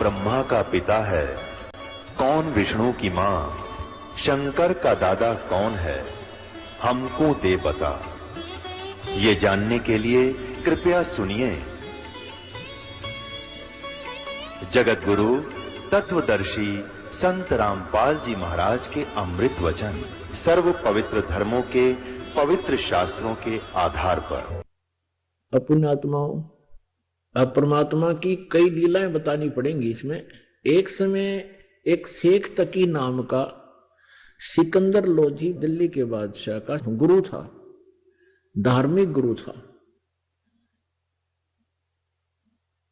ब्रह्मा का पिता है, कौन विष्णु की मां, शंकर का दादा कौन है, हमको दे बता। ये जानने के लिए कृपया सुनिए। जगत गुरु तत्वदर्शी संत रामपाल जी महाराज के अमृत वचन सर्व पवित्र धर्मों के पवित्र शास्त्रों के आधार पर। अपुण्यात्माओं, परमात्मा की कई लीलाएं बतानी पड़ेंगी इसमें। एक समय एक शेख तकी नाम का सिकंदर लोधी दिल्ली के बादशाह का गुरु था, धार्मिक गुरु था।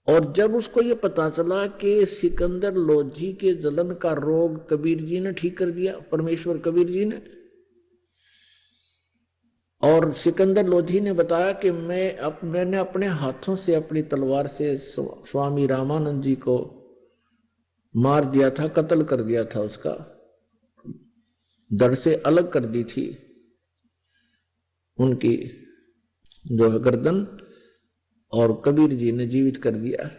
और जब उसको ये पता चला कि सिकंदर लोधी के जलन का रोग कबीर जी ने ठीक कर दिया, परमेश्वर कबीर जी ने, और सिकंदर लोधी ने बताया कि मैंने अपने हाथों से अपनी तलवार से स्वामी रामानंद जी को मार दिया था, कत्ल कर दिया था, उसका धड़ से अलग कर दी थी उनकी जो गर्दन, और कबीर जी ने जीवित कर दिया।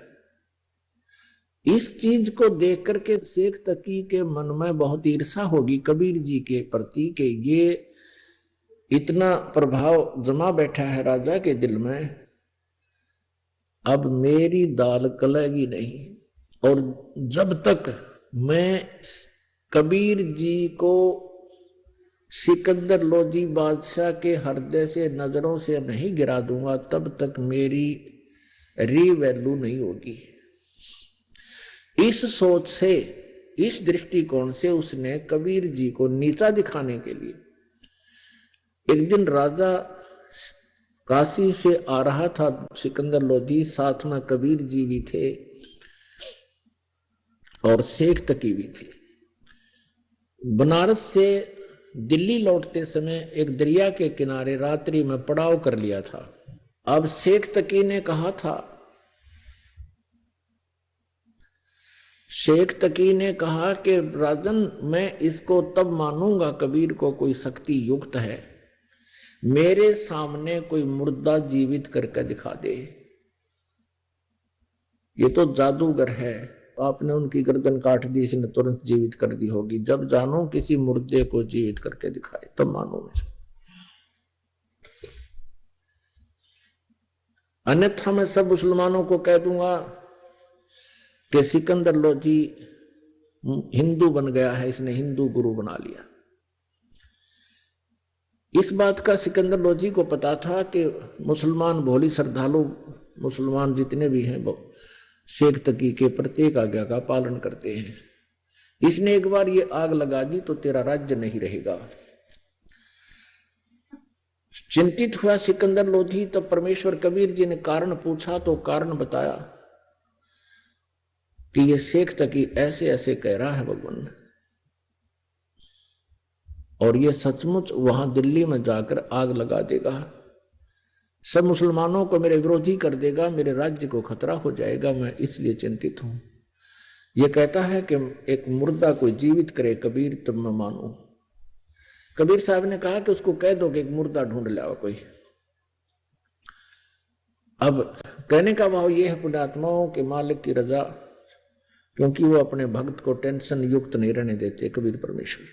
इस चीज को देख करके शेख तकी के मन में बहुत ईर्षा होगी कबीर जी के प्रति कि ये इतना प्रभाव जमा बैठा है राजा के दिल में, अब मेरी दाल गलेगी नहीं। और जब तक मैं कबीर जी को सिकंदर लोधी बादशाह के हृदय से नजरों से नहीं गिरा दूंगा, तब तक मेरी रीवैल्यू नहीं होगी। इस सोच से, इस दृष्टिकोण से उसने कबीर जी को नीचा दिखाने के लिए, एक दिन राजा काशी से आ रहा था सिकंदर लोधी, साथ में कबीर जी भी थे और शेख तकी भी थे। बनारस से दिल्ली लौटते समय एक दरिया के किनारे रात्रि में पड़ाव कर लिया था। अब शेख तकी ने कहा था, शेख तकी ने कहा कि राजन, मैं इसको तब मानूंगा कबीर को कोई शक्ति युक्त है, मेरे सामने कोई मुर्दा जीवित करके दिखा दे। ये तो जादूगर है, आपने उनकी गर्दन काट दी, इसने तुरंत जीवित कर दी होगी। जब जानो किसी मुर्दे को जीवित करके दिखाए तब मानो मैं, अन्यथा मैं सब मुसलमानों को कह दूंगा कि सिकंदर लोधी हिंदू बन गया है, इसने हिंदू गुरु बना लिया। इस बात का सिकंदर लोधी को पता था कि मुसलमान भोली श्रद्धालु मुसलमान जितने भी हैं वो शेख तकी के प्रत्येक आज्ञा का पालन करते हैं। इसने एक बार ये आग लगा दी तो तेरा राज्य नहीं रहेगा। चिंतित हुआ सिकंदर लोधी, तब परमेश्वर कबीर जी ने कारण पूछा तो कारण बताया कि ये शेख तकी ऐसे ऐसे कह रहा है भगवान, और ये सचमुच वहां दिल्ली में जाकर आग लगा देगा, सब मुसलमानों को मेरे विरोधी कर देगा, मेरे राज्य को खतरा हो जाएगा, मैं इसलिए चिंतित हूं। ये कहता है कि एक मुर्दा कोई जीवित करे कबीर तब मैं मानूं। कबीर साहब ने कहा कि उसको कह दो कि एक मुर्दा ढूंढ लाओ कोई। अब कहने का भाव यह है पुण्यात्माओं के मालिक की रजा, क्योंकि वो अपने भक्त को टेंशन युक्त नहीं रहने देते कबीर परमेश्वर।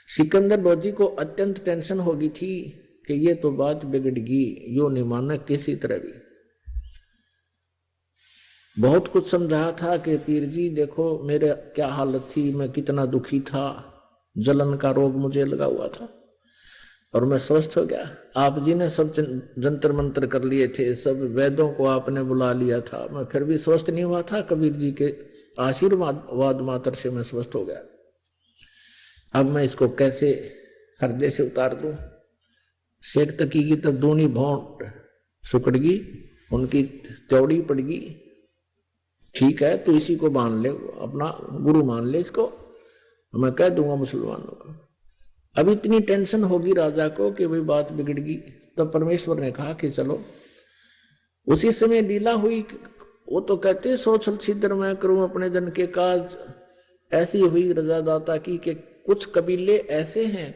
सिकंदर लोधी को अत्यंत टेंशन हो गई थी कि ये तो बात बिगड़गी, यो नहीं मानना किसी तरह भी। बहुत कुछ समझाया था कि पीर जी देखो मेरे क्या हालत थी, मैं कितना दुखी था, जलन का रोग मुझे लगा हुआ था और मैं स्वस्थ हो गया। आप जी ने सब जंतर मंत्र कर लिए थे, सब वैद्यों को आपने बुला लिया था, मैं फिर भी स्वस्थ नहीं हुआ था। कबीर जी के आशीर्वाद मात्र से मैं स्वस्थ हो गया। अब मैं इसको कैसे हृदय से उतार दूं। शेख तकी की तो दूनी भौंट सुकड़गी, उनकी चौड़ी पड़गी। ठीक है, तो इसी को मान ले, अपना गुरु मान ले इसको, मैं कह दूंगा मुसलमानों को। अब इतनी टेंशन होगी राजा को कि वही बात बिगड़गी। तब परमेश्वर ने कहा कि चलो। उसी समय लीला हुई। वो तो कहते सोचल छिद्र मैं करूं अपने जन के काज, ऐसी हुई रजा दाता की कि कुछ कबीले ऐसे हैं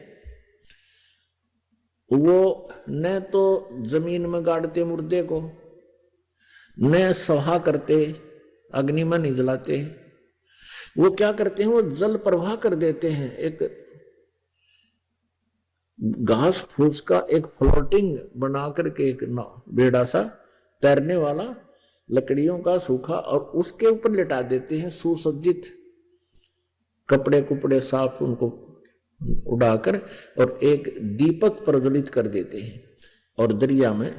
वो न तो जमीन में गाड़ते मुर्दे को, न सभा करते, अग्नि में नहीं जलाते हैं। वो क्या करते हैं, वो जल प्रवाह कर देते हैं। एक घास फूस का एक फ्लोटिंग बना करके एक बेड़ा सा तैरने वाला, लकड़ियों का सूखा, और उसके ऊपर लिटा देते हैं सुसज्जित कपड़े कुपड़े साफ उनको उड़ाकर, और एक दीपक प्रज्वलित कर देते हैं और दरिया में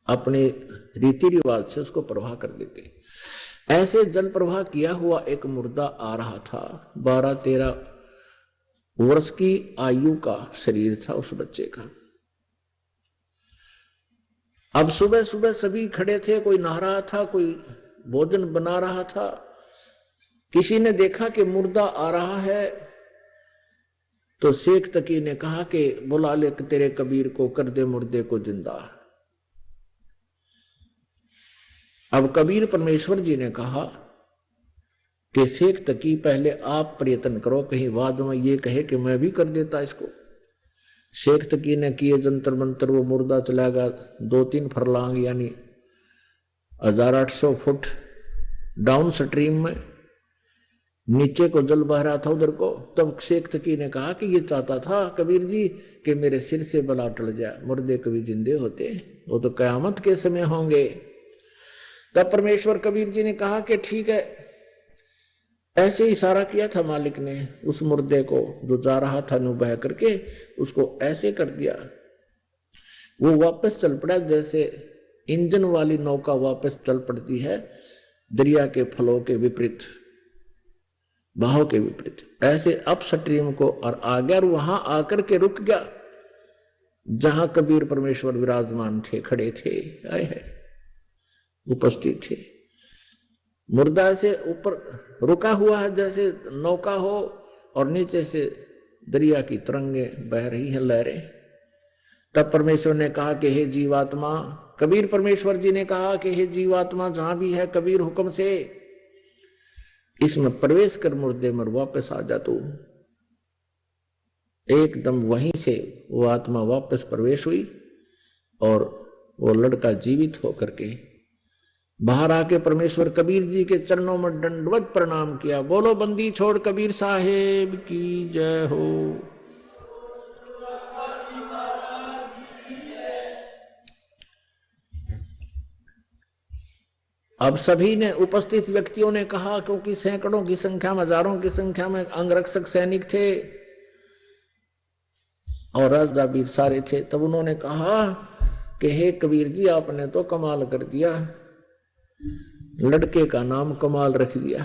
अपने रीति रिवाज से उसको प्रवाह कर देते हैं। ऐसे जल प्रवाह किया हुआ एक मुर्दा आ रहा था। 12-13 वर्ष की आयु का शरीर था उस बच्चे का। अब सुबह सुबह सभी खड़े थे, कोई नहा रहा था, कोई भोजन बना रहा था। किसी ने देखा कि मुर्दा आ रहा है, तो शेख तकी ने कहा कि बुला ले तेरे कबीर को, कर दे मुर्दे को जिंदा। अब कबीर परमेश्वर जी ने कहा कि शेख तकी पहले आप प्रयत्न करो, कहीं बाद में ये कहे कि मैं भी कर देता इसको। शेख तकी ने किए जंतर मंतर, वो मुर्दा चला गया 2-3 फरलांग यानी 1800 फुट डाउन स्ट्रीम में, नीचे को जल बह रहा था उधर को। तब शेख तकी ने कहा कि ये चाहता था कबीर जी कि मेरे सिर से बला टल जाए, मुर्दे कभी जिंदे होते, वो तो कयामत के समय होंगे। तब परमेश्वर कबीर जी ने कहा कि ठीक है। ऐसे इशारा किया था मालिक ने उस मुर्दे को जो जा रहा था नु बह करके, उसको ऐसे कर दिया, वो वापस चल पड़ा जैसे इंजन वाली नौका वापस चल पड़ती है दरिया के फ्लो के विपरीत, बहाव के विपरीत। ऐसे अप स्ट्रीम को और आ गया, और वहां आकर के रुक गया जहां कबीर परमेश्वर विराजमान थे, खड़े थे, आए हैं, उपस्थित थे। मुर्दा से ऊपर रुका हुआ है जैसे नौका हो, और नीचे से दरिया की तरंगे बह रही हैं, लहरें। तब परमेश्वर ने कहा कि हे जीवात्मा, कबीर परमेश्वर जी ने कहा कि हे जीवात्मा, जहां भी है कबीर हुक्म से इसमें प्रवेश कर, मुर्दे में वापस आ जा। तू एकदम वहीं से वो आत्मा वापस प्रवेश हुई, और वो लड़का जीवित होकर के बाहर आके परमेश्वर कबीर जी के चरणों में दंडवत प्रणाम किया। बोलो बंदी छोड़ कबीर साहेब की जय हो। अब सभी ने, उपस्थित व्यक्तियों ने कहा, क्योंकि सैकड़ों की संख्या में, हजारों की संख्या में अंगरक्षक सैनिक थे और राजा वीर सारे थे, तब उन्होंने कहा कि हे कबीर जी, आपने तो कमाल कर दिया, लड़के का नाम कमाल रख दिया।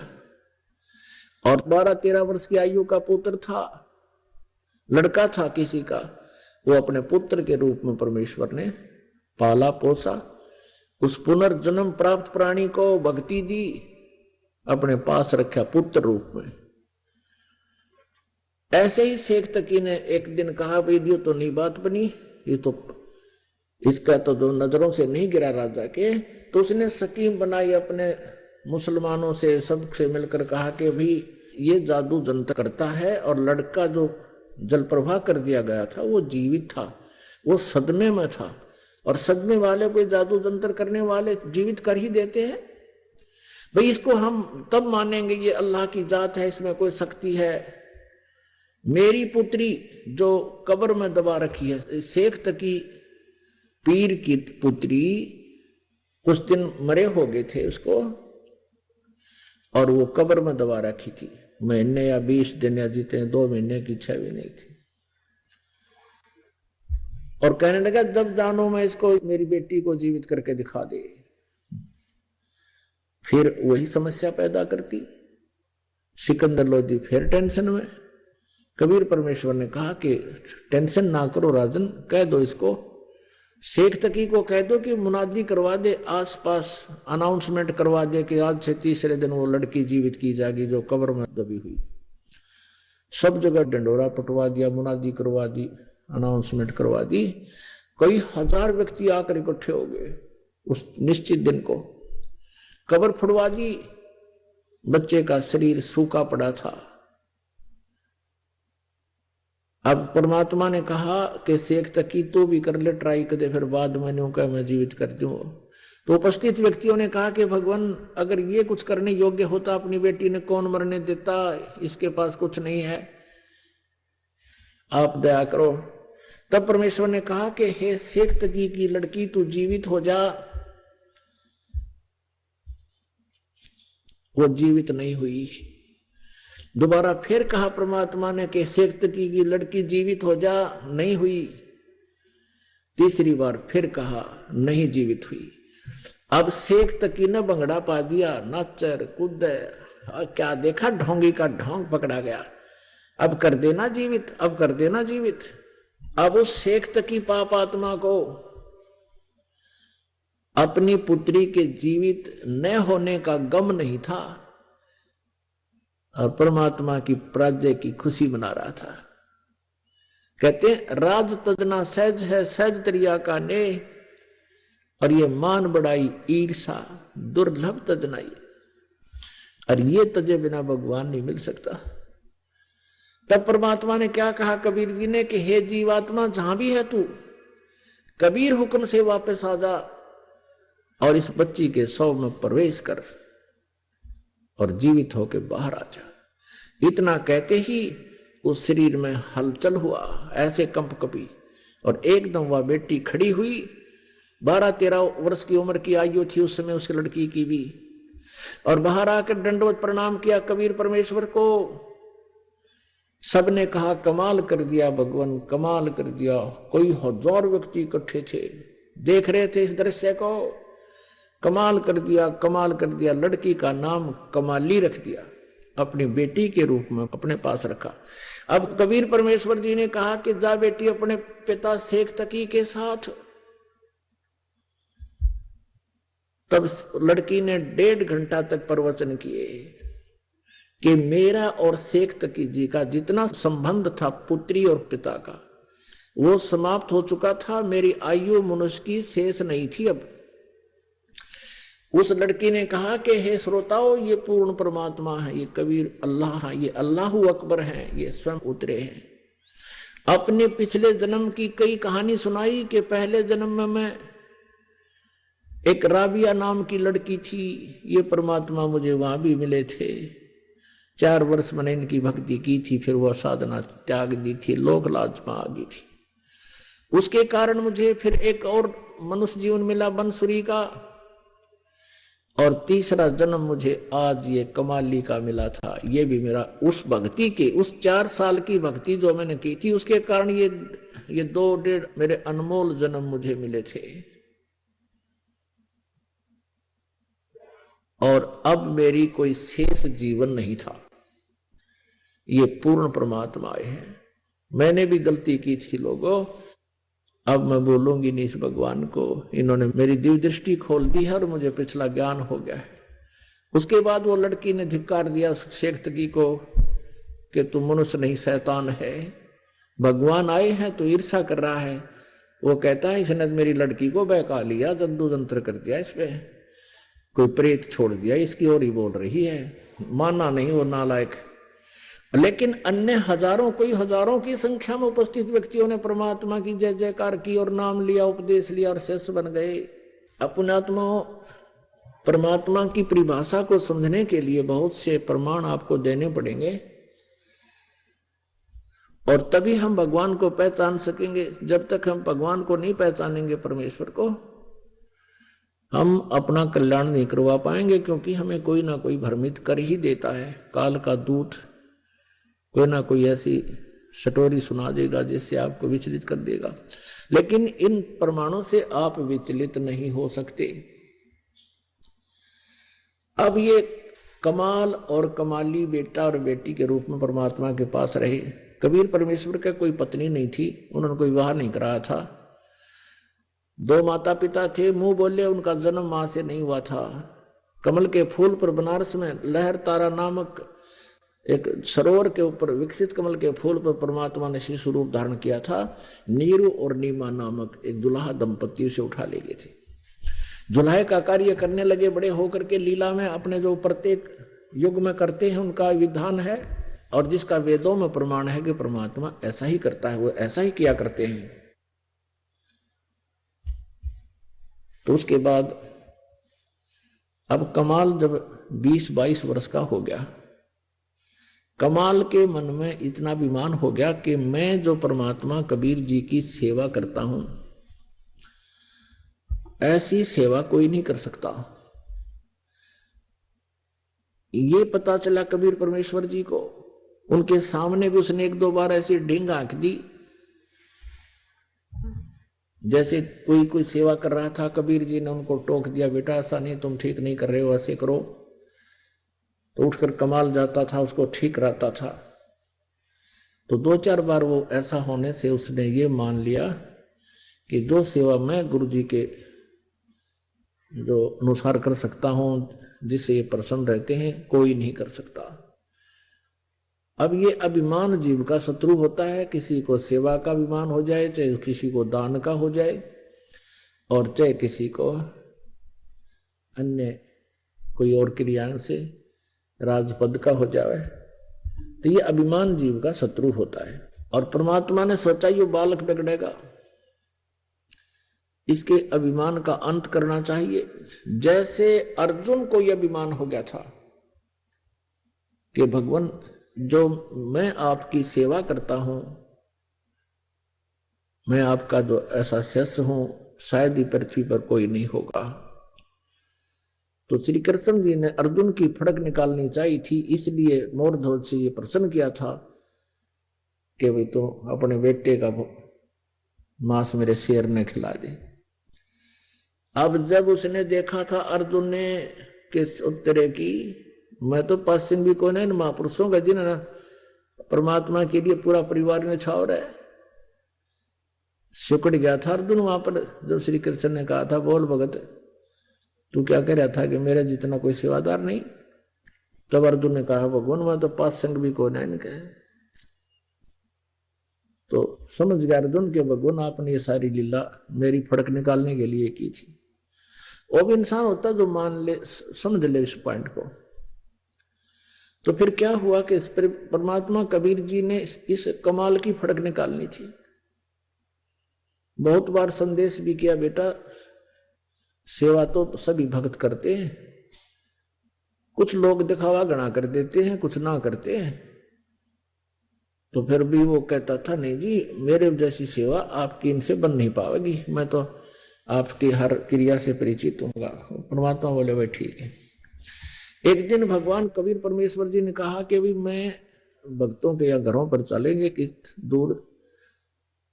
और 12-13 वर्ष की आयु का पुत्र था, लड़का था किसी का, वो अपने पुत्र के रूप में परमेश्वर ने पाला पोसा, उस पुनर्जन्म प्राप्त प्राणी को भक्ति दी, अपने पास रखा पुत्र रूप में। ऐसे ही शेख तकी ने एक दिन कहा, भाई ये तो नहीं बात बनी, ये तो इसका तो जो नजरों से नहीं गिरा राजा के, तो उसने स्कीम बनाई, अपने मुसलमानों से सबसे मिलकर कहा कि भी ये जादू जंतर करता है, और लड़का जो जल प्रवाह कर दिया गया था वो जीवित था, वो सदमे में था, और सदमे वाले कोई जादू जंतर करने वाले जीवित कर ही देते हैं। भाई इसको हम तब मानेंगे ये अल्लाह की जात है, इसमें कोई शक्ति है। मेरी पुत्री जो कब्र में दबा रखी है, शेख तकी पीर की पुत्री, कुछ दिन मरे हो गए थे उसको, और वो कब्र में दबा रखी थी, महीने या 20 दिन या जीते 2 महीने की 6 भी नहीं थी। और कहने लगा जब जानो मैं इसको, मेरी बेटी को जीवित करके दिखा दे। फिर वही समस्या पैदा करती। सिकंदर लोधी फिर टेंशन में। कबीर परमेश्वर ने कहा कि टेंशन ना करो राजन, कह दो इसको, शेख तकी को कह दो कि मुनादी करवा दे, आसपास अनाउंसमेंट करवा दे कि आज से तीसरे दिन वो लड़की जीवित की जाएगी जो कब्र में दबी हुई। सब जगह डंडोरा पटवा दिया, मुनादी करवा दी, अनाउंसमेंट करवा दी। कई हजार व्यक्ति आकर इकट्ठे हो गए उस निश्चित दिन को। कब्र फुड़वा दी, बच्चे का शरीर सूखा पड़ा था। अब परमात्मा ने कहा कि शेख तकी तो भी कर ले ट्राई कर दे, फिर बाद में न्यू कह मैं जीवित कर दूं। तो उपस्थित व्यक्तियों ने कहा कि भगवान अगर ये कुछ करने योग्य होता अपनी बेटी ने कौन मरने देता, इसके पास कुछ नहीं है, आप दया करो। तब परमेश्वर ने कहा कि हे शेख तकी की लड़की तू जीवित हो जा। वो जीवित नहीं हुई। दोबारा फिर कहा परमात्मा ने कि शेख तकी की लड़की जीवित हो जा, नहीं हुई। तीसरी बार फिर कहा, नहीं जीवित हुई। अब शेख तकी ने बंगड़ा पा दिया, नाचर कूद क्या देखा, ढोंगी का ढोंग पकड़ा गया। अब कर देना जीवित, अब कर देना जीवित। अब उस शेख तकी पाप आत्मा को अपनी पुत्री के जीवित न होने का गम नहीं था और परमात्मा की पराजय की खुशी मना रहा था। कहते हैं राज तजना सहज है, सहज तरिया का ने, और ये मान बढ़ाई ईर्षा दुर्लभ तजनाई। और ये तजे बिना भगवान नहीं मिल सकता। तब परमात्मा ने क्या कहा कबीर जी ने कि हे जीवात्मा जहां भी है तू, कबीर हुक्म से वापस आ जा और इस बच्ची के शव में प्रवेश कर और जीवित होकर बाहर आ जा। इतना कहते ही उस शरीर में हलचल हुआ, ऐसे कंप कपी, और एकदम वह बेटी खड़ी हुई। 12-13 वर्ष की उम्र की आयु थी उस समय उसकी लड़की की भी, और बाहर आकर दंडवत प्रणाम किया कबीर परमेश्वर को। सबने कहा कमाल कर दिया भगवान, कमाल कर दिया। कोई 1000 व्यक्ति इकट्ठे थे, देख रहे थे इस दृश्य को। कमाल कर दिया, कमाल कर दिया। लड़की का नाम कमाली रख दिया, अपनी बेटी के रूप में अपने पास रखा। अब कबीर परमेश्वर जी ने कहा कि जा बेटी अपने पिता शेख तकी के साथ। तब लड़की ने 1.5 घंटा तक प्रवचन किए कि मेरा और शेख तकी जी का जितना संबंध था पुत्री और पिता का, वो समाप्त हो चुका था। मेरी आयु मनुष्य की शेष नहीं थी। अब उस लड़की ने कहा कि हे श्रोताओं, ये पूर्ण परमात्मा है, ये कबीर अल्लाह है, ये अल्लाहु अकबर है, ये स्वयं उतरे हैं। अपने पिछले जन्म की कई कहानी सुनाई कि पहले जन्म में मैं एक राबिया नाम की लड़की थी, ये परमात्मा मुझे वहां भी मिले थे। 4 वर्ष मैंने इनकी भक्ति की थी, फिर वह साधना त्याग दी थी, लोक लाज में आ गई थी। उसके कारण मुझे फिर एक और मनुष्य जीवन मिला बंसुरी का, और तीसरा जन्म मुझे आज ये कमाली का मिला था। ये भी मेरा उस भक्ति के, उस 4 साल की भक्ति जो मैंने की थी, उसके कारण ये 2-1.5 मेरे अनमोल जन्म मुझे मिले थे। और अब मेरी कोई शेष जीवन नहीं था। ये पूर्ण परमात्मा आए हैं। मैंने भी गलती की थी लोगों, अब मैं बोलूंगी नहीं इस भगवान को। इन्होंने मेरी दिव्य दृष्टि खोल दी है और मुझे पिछला ज्ञान हो गया है। उसके बाद वो लड़की ने धिक्कार दिया शेख तकी को कि तू मनुष्य नहीं शैतान है, भगवान आए हैं तो ईर्षा कर रहा है। वो कहता है इसने मेरी लड़की को बहका लिया, जद्दू जंत्र कर दिया, इस पे कोई प्रेत छोड़ दिया, इसकी ओर ही बोल रही है। माना नहीं वो नालायक। लेकिन अन्य हजारों, कोई हजारों की संख्या में उपस्थित व्यक्तियों ने परमात्मा की जय जयकार की और नाम लिया, उपदेश लिया और शिष्य बन गए। अपनात्मा परमात्मा की परिभाषा को समझने के लिए बहुत से प्रमाण आपको देने पड़ेंगे और तभी हम भगवान को पहचान सकेंगे। जब तक हम भगवान को नहीं पहचानेंगे, परमेश्वर को, हम अपना कल्याण नहीं करवा पाएंगे, क्योंकि हमें कोई ना कोई भ्रमित कर ही देता है। काल का दूत कोई ना कोई ऐसी स्टोरी सुना देगा जिससे आपको विचलित कर देगा। लेकिन इन प्रमाणों से आप विचलित नहीं हो सकते। अब ये कमाल और कमाली बेटा और बेटी के रूप में परमात्मा के पास रहे। कबीर परमेश्वर का कोई पत्नी नहीं थी, उन्होंने कोई विवाह नहीं कराया था। 2 माता पिता थे, मुंह बोले उनका जन्म मां से नहीं हुआ था। कमल के फूल पर बनारस में लहर तारा नामक एक सरोवर के ऊपर विकसित कमल के फूल पर परमात्मा ने शिशु रूप धारण किया था। नीरू और नीमा नामक एक दुल्हा दंपति उसे उठा ले गए थे। जुल्हे का कार्य करने लगे, बड़े होकर के लीला में अपने जो प्रत्येक युग में करते हैं उनका विधान है, और जिसका वेदों में प्रमाण है कि परमात्मा ऐसा ही करता है, वो ऐसा ही किया करते हैं। तो उसके बाद अब कमाल जब 20-22 वर्ष का हो गया, कमाल के मन में इतना अभिमान हो गया कि मैं जो परमात्मा कबीर जी की सेवा करता हूं, ऐसी सेवा कोई नहीं कर सकता। ये पता चला कबीर परमेश्वर जी को। उनके सामने भी उसने 1-2 बार ऐसी ढींग आंख दी, जैसे कोई सेवा कर रहा था। कबीर जी ने उनको टोक दिया, बेटा ऐसा नहीं, तुम ठीक नहीं कर रहे हो, ऐसे करो। तो उठकर कमाल जाता था, उसको ठीक रहता था। तो 2-4 बार वो ऐसा होने से उसने ये मान लिया कि जो सेवा मैं गुरु जी के जो अनुसार कर सकता हूं, जिसे ये प्रसन्न रहते हैं, कोई नहीं कर सकता। अब ये अभिमान जीव का शत्रु होता है। किसी को सेवा का अभिमान हो जाए, चाहे किसी को दान का हो जाए, और चाहे किसी को अन्य कोई और क्रियाओं से राजपद का हो जाए, तो ये अभिमान जीव का शत्रु होता है। और परमात्मा ने सोचा ये बालक बिगड़ेगा, इसके अभिमान का अंत करना चाहिए। जैसे अर्जुन को यह अभिमान हो गया था कि भगवान, जो मैं आपकी सेवा करता हूं, मैं आपका जो ऐसा शिष्य हूं, शायद ही पृथ्वी पर कोई नहीं होगा। तो श्री कृष्ण जी ने अर्जुन की फड़क निकालनी चाहिए थी, इसलिए मोरध्वज से ये प्रश्न किया था कि भाई तो अपने बेटे का मांस मेरे शेर ने खिला दे। अब जब उसने देखा था अर्जुन ने किस उत्तरे की, मैं तो पश्चिम भी कोई नहीं, महापुरुषों का जिन्होंने परमात्मा के लिए पूरा परिवार ने छाव रहा है, सिकुड़ गया था अर्जुन वहां पर। जब श्री कृष्ण ने कहा था, बोल भगत तू क्या कह रहा था कि मेरे जितना कोई सेवादार नहीं। तब अर्जुन ने कहा, भगवान मैं तो पास संग भी कोई नहीं कहे। तो समझ गया अर्जुन के भगवान आपने ये सारी लीला मेरी फड़क निकालने के लिए की थी। वो भी इंसान होता जो मान ले, समझ ले इस पॉइंट को। तो फिर क्या हुआ कि इस पर परमात्मा कबीर जी ने इस कमाल की फड़क निकालनी थी। बहुत बार संदेश भी किया, बेटा सेवा तो सभी भक्त करते हैं, कुछ लोग दिखावा गणा कर देते हैं, कुछ ना करते हैं। तो फिर भी वो कहता था, नहीं जी मेरे जैसी सेवा आपकी इनसे बन नहीं पाएगी, मैं तो आपकी हर क्रिया से परिचित हूँगा। परमात्मा बोले भाई ठीक है। एक दिन भगवान कबीर परमेश्वर जी ने कहा कि भी मैं भक्तों के या घरों पर चलेंगे, किस दूर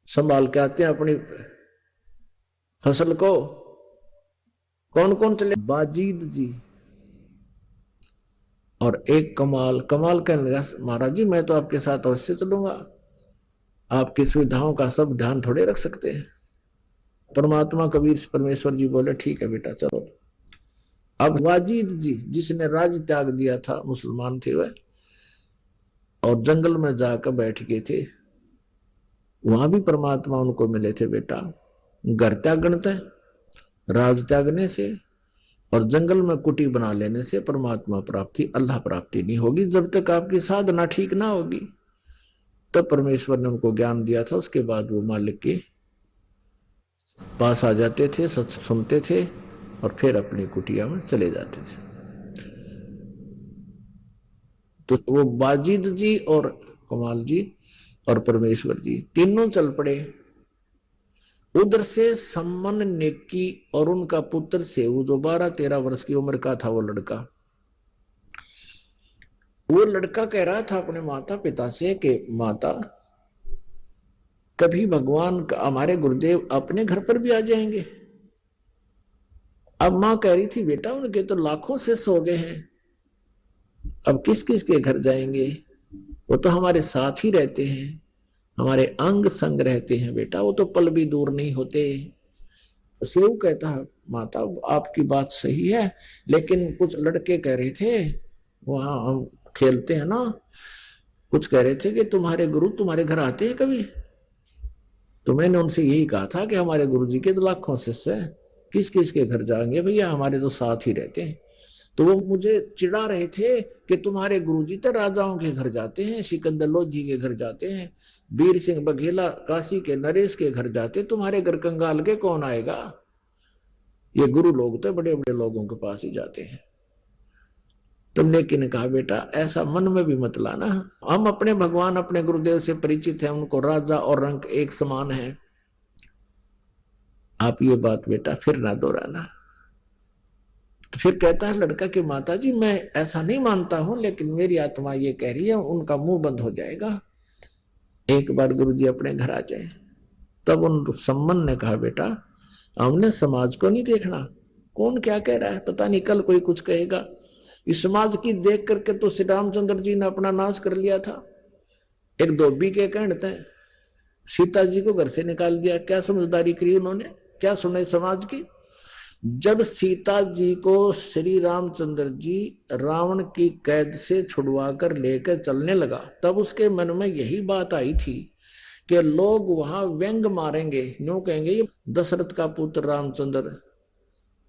संभाल के आते हैं अपनी फसल को। कौन कौन चले? बाजीद जी और एक कमाल। कमाल कहने लगा, महाराज जी मैं तो आपके साथ अवश्य चलूंगा, आपकी सुविधाओं का सब ध्यान थोड़े रख सकते हैं। परमात्मा कबीर परमेश्वर जी बोले ठीक है बेटा चलो। अब वाजिद जी जिसने राज त्याग दिया था, मुसलमान थे वह, और जंगल में जाकर बैठ गए थे। वहां भी परमात्मा उनको मिले थे, बेटा घर त्यागते राज त्यागने से और जंगल में कुटी बना लेने से परमात्मा प्राप्ति, अल्लाह प्राप्ति नहीं होगी जब तक आपकी साधना ठीक ना होगी। तब परमेश्वर ने उनको ज्ञान दिया था। उसके बाद वो मालिक के पास आ जाते थे, सत्संग सुनते थे और फिर अपनी कुटिया में चले जाते थे। तो वो बाजिद जी और कमाल जी और परमेश्वर जी तीनों चल पड़े। उधर से सम्मन नेकी और उनका पुत्र सेऊ जो 12-13 वर्ष की उम्र का था, वो लड़का कह रहा था अपने माता पिता से कि माता कभी भगवान हमारे गुरुदेव अपने घर पर भी आ जाएंगे। अब मां कह रही थी बेटा उनके तो लाखों शिष्य हो गए हैं, अब किस किस के घर जाएंगे, वो तो हमारे साथ ही रहते हैं, हमारे अंग संग रहते हैं बेटा, वो तो पल भी दूर नहीं होते। सेऊ कहता माता आपकी बात सही है, लेकिन कुछ लड़के कह रहे थे, वहां हम खेलते हैं ना, कुछ कह रहे थे कि तुम्हारे गुरु तुम्हारे घर आते हैं कभी। तो मैंने उनसे यही कहा था कि हमारे गुरु जी के तो लाखों शिष्य हैं, किस किस के घर जाएंगे भैया, हमारे तो साथ ही रहते हैं। तो वो मुझे चिढ़ा रहे थे कि तुम्हारे गुरुजी तो राजाओं के घर जाते हैं, सिकंदर लोधी के घर जाते हैं, वीर सिंह बघेला काशी के नरेश के घर जाते, तुम्हारे घर कंगाल के कौन आएगा। ये गुरु लोग तो बड़े बड़े लोगों के पास ही जाते हैं। तो लेकिन कहा बेटा ऐसा मन में भी मत लाना, हम अपने भगवान अपने गुरुदेव से परिचित हैं, उनको राजा और रंक एक समान है, आप ये बात बेटा फिर ना दोहराना। तो फिर कहता है लड़का कि माता जी मैं ऐसा नहीं मानता हूं, लेकिन मेरी आत्मा ये कह रही है, उनका मुंह बंद हो जाएगा, एक बार गुरुजी अपने घर आ जाए। तब उन सम्मन ने कहा बेटा हमने समाज को नहीं देखना, कौन क्या कह रहा है, पता नहीं कल कोई कुछ कहेगा। इस समाज की देख करके तो श्री रामचंद्र जी ने अपना नाश कर लिया था। एक धोबी के कहते हैं सीता जी को घर से निकाल दिया, क्या समझदारी करी उन्होंने, क्या सुने समाज की। जब सीता जी को श्री रामचंद्र जी रावण की कैद से छुड़वा कर लेकर चलने लगा, तब उसके मन में यही बात आई थी कि लोग वहां व्यंग मारेंगे, यूं कहेंगे ये दशरथ का पुत्र रामचंद्र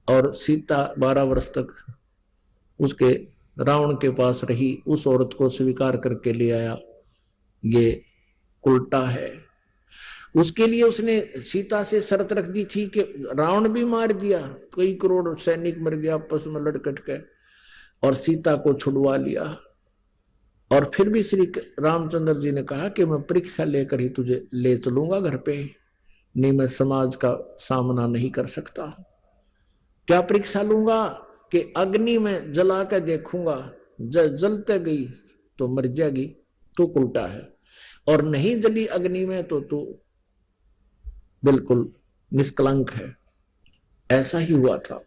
और सीता 12 वर्ष तक उसके रावण के पास रही, उस औरत को स्वीकार करके ले आया, ये उल्टा है। उसके लिए उसने सीता से शर्त रख दी थी कि रावण भी मार दिया, कई करोड़ सैनिक मर गया आपस में लड़कट के, और सीता को छुड़वा लिया। और फिर भी श्री रामचंद्र जी ने कहा कि मैं परीक्षा लेकर ही तुझे ले चलूंगा घर पे, नहीं मैं समाज का सामना नहीं कर सकता। क्या परीक्षा लूंगा कि अग्नि में जला कर देखूंगा, जलते गई तो मर जाएगी, तू उल्टा है, और नहीं जली अग्नि में तो तू बिल्कुल निष्कलंक है। ऐसा ही हुआ था।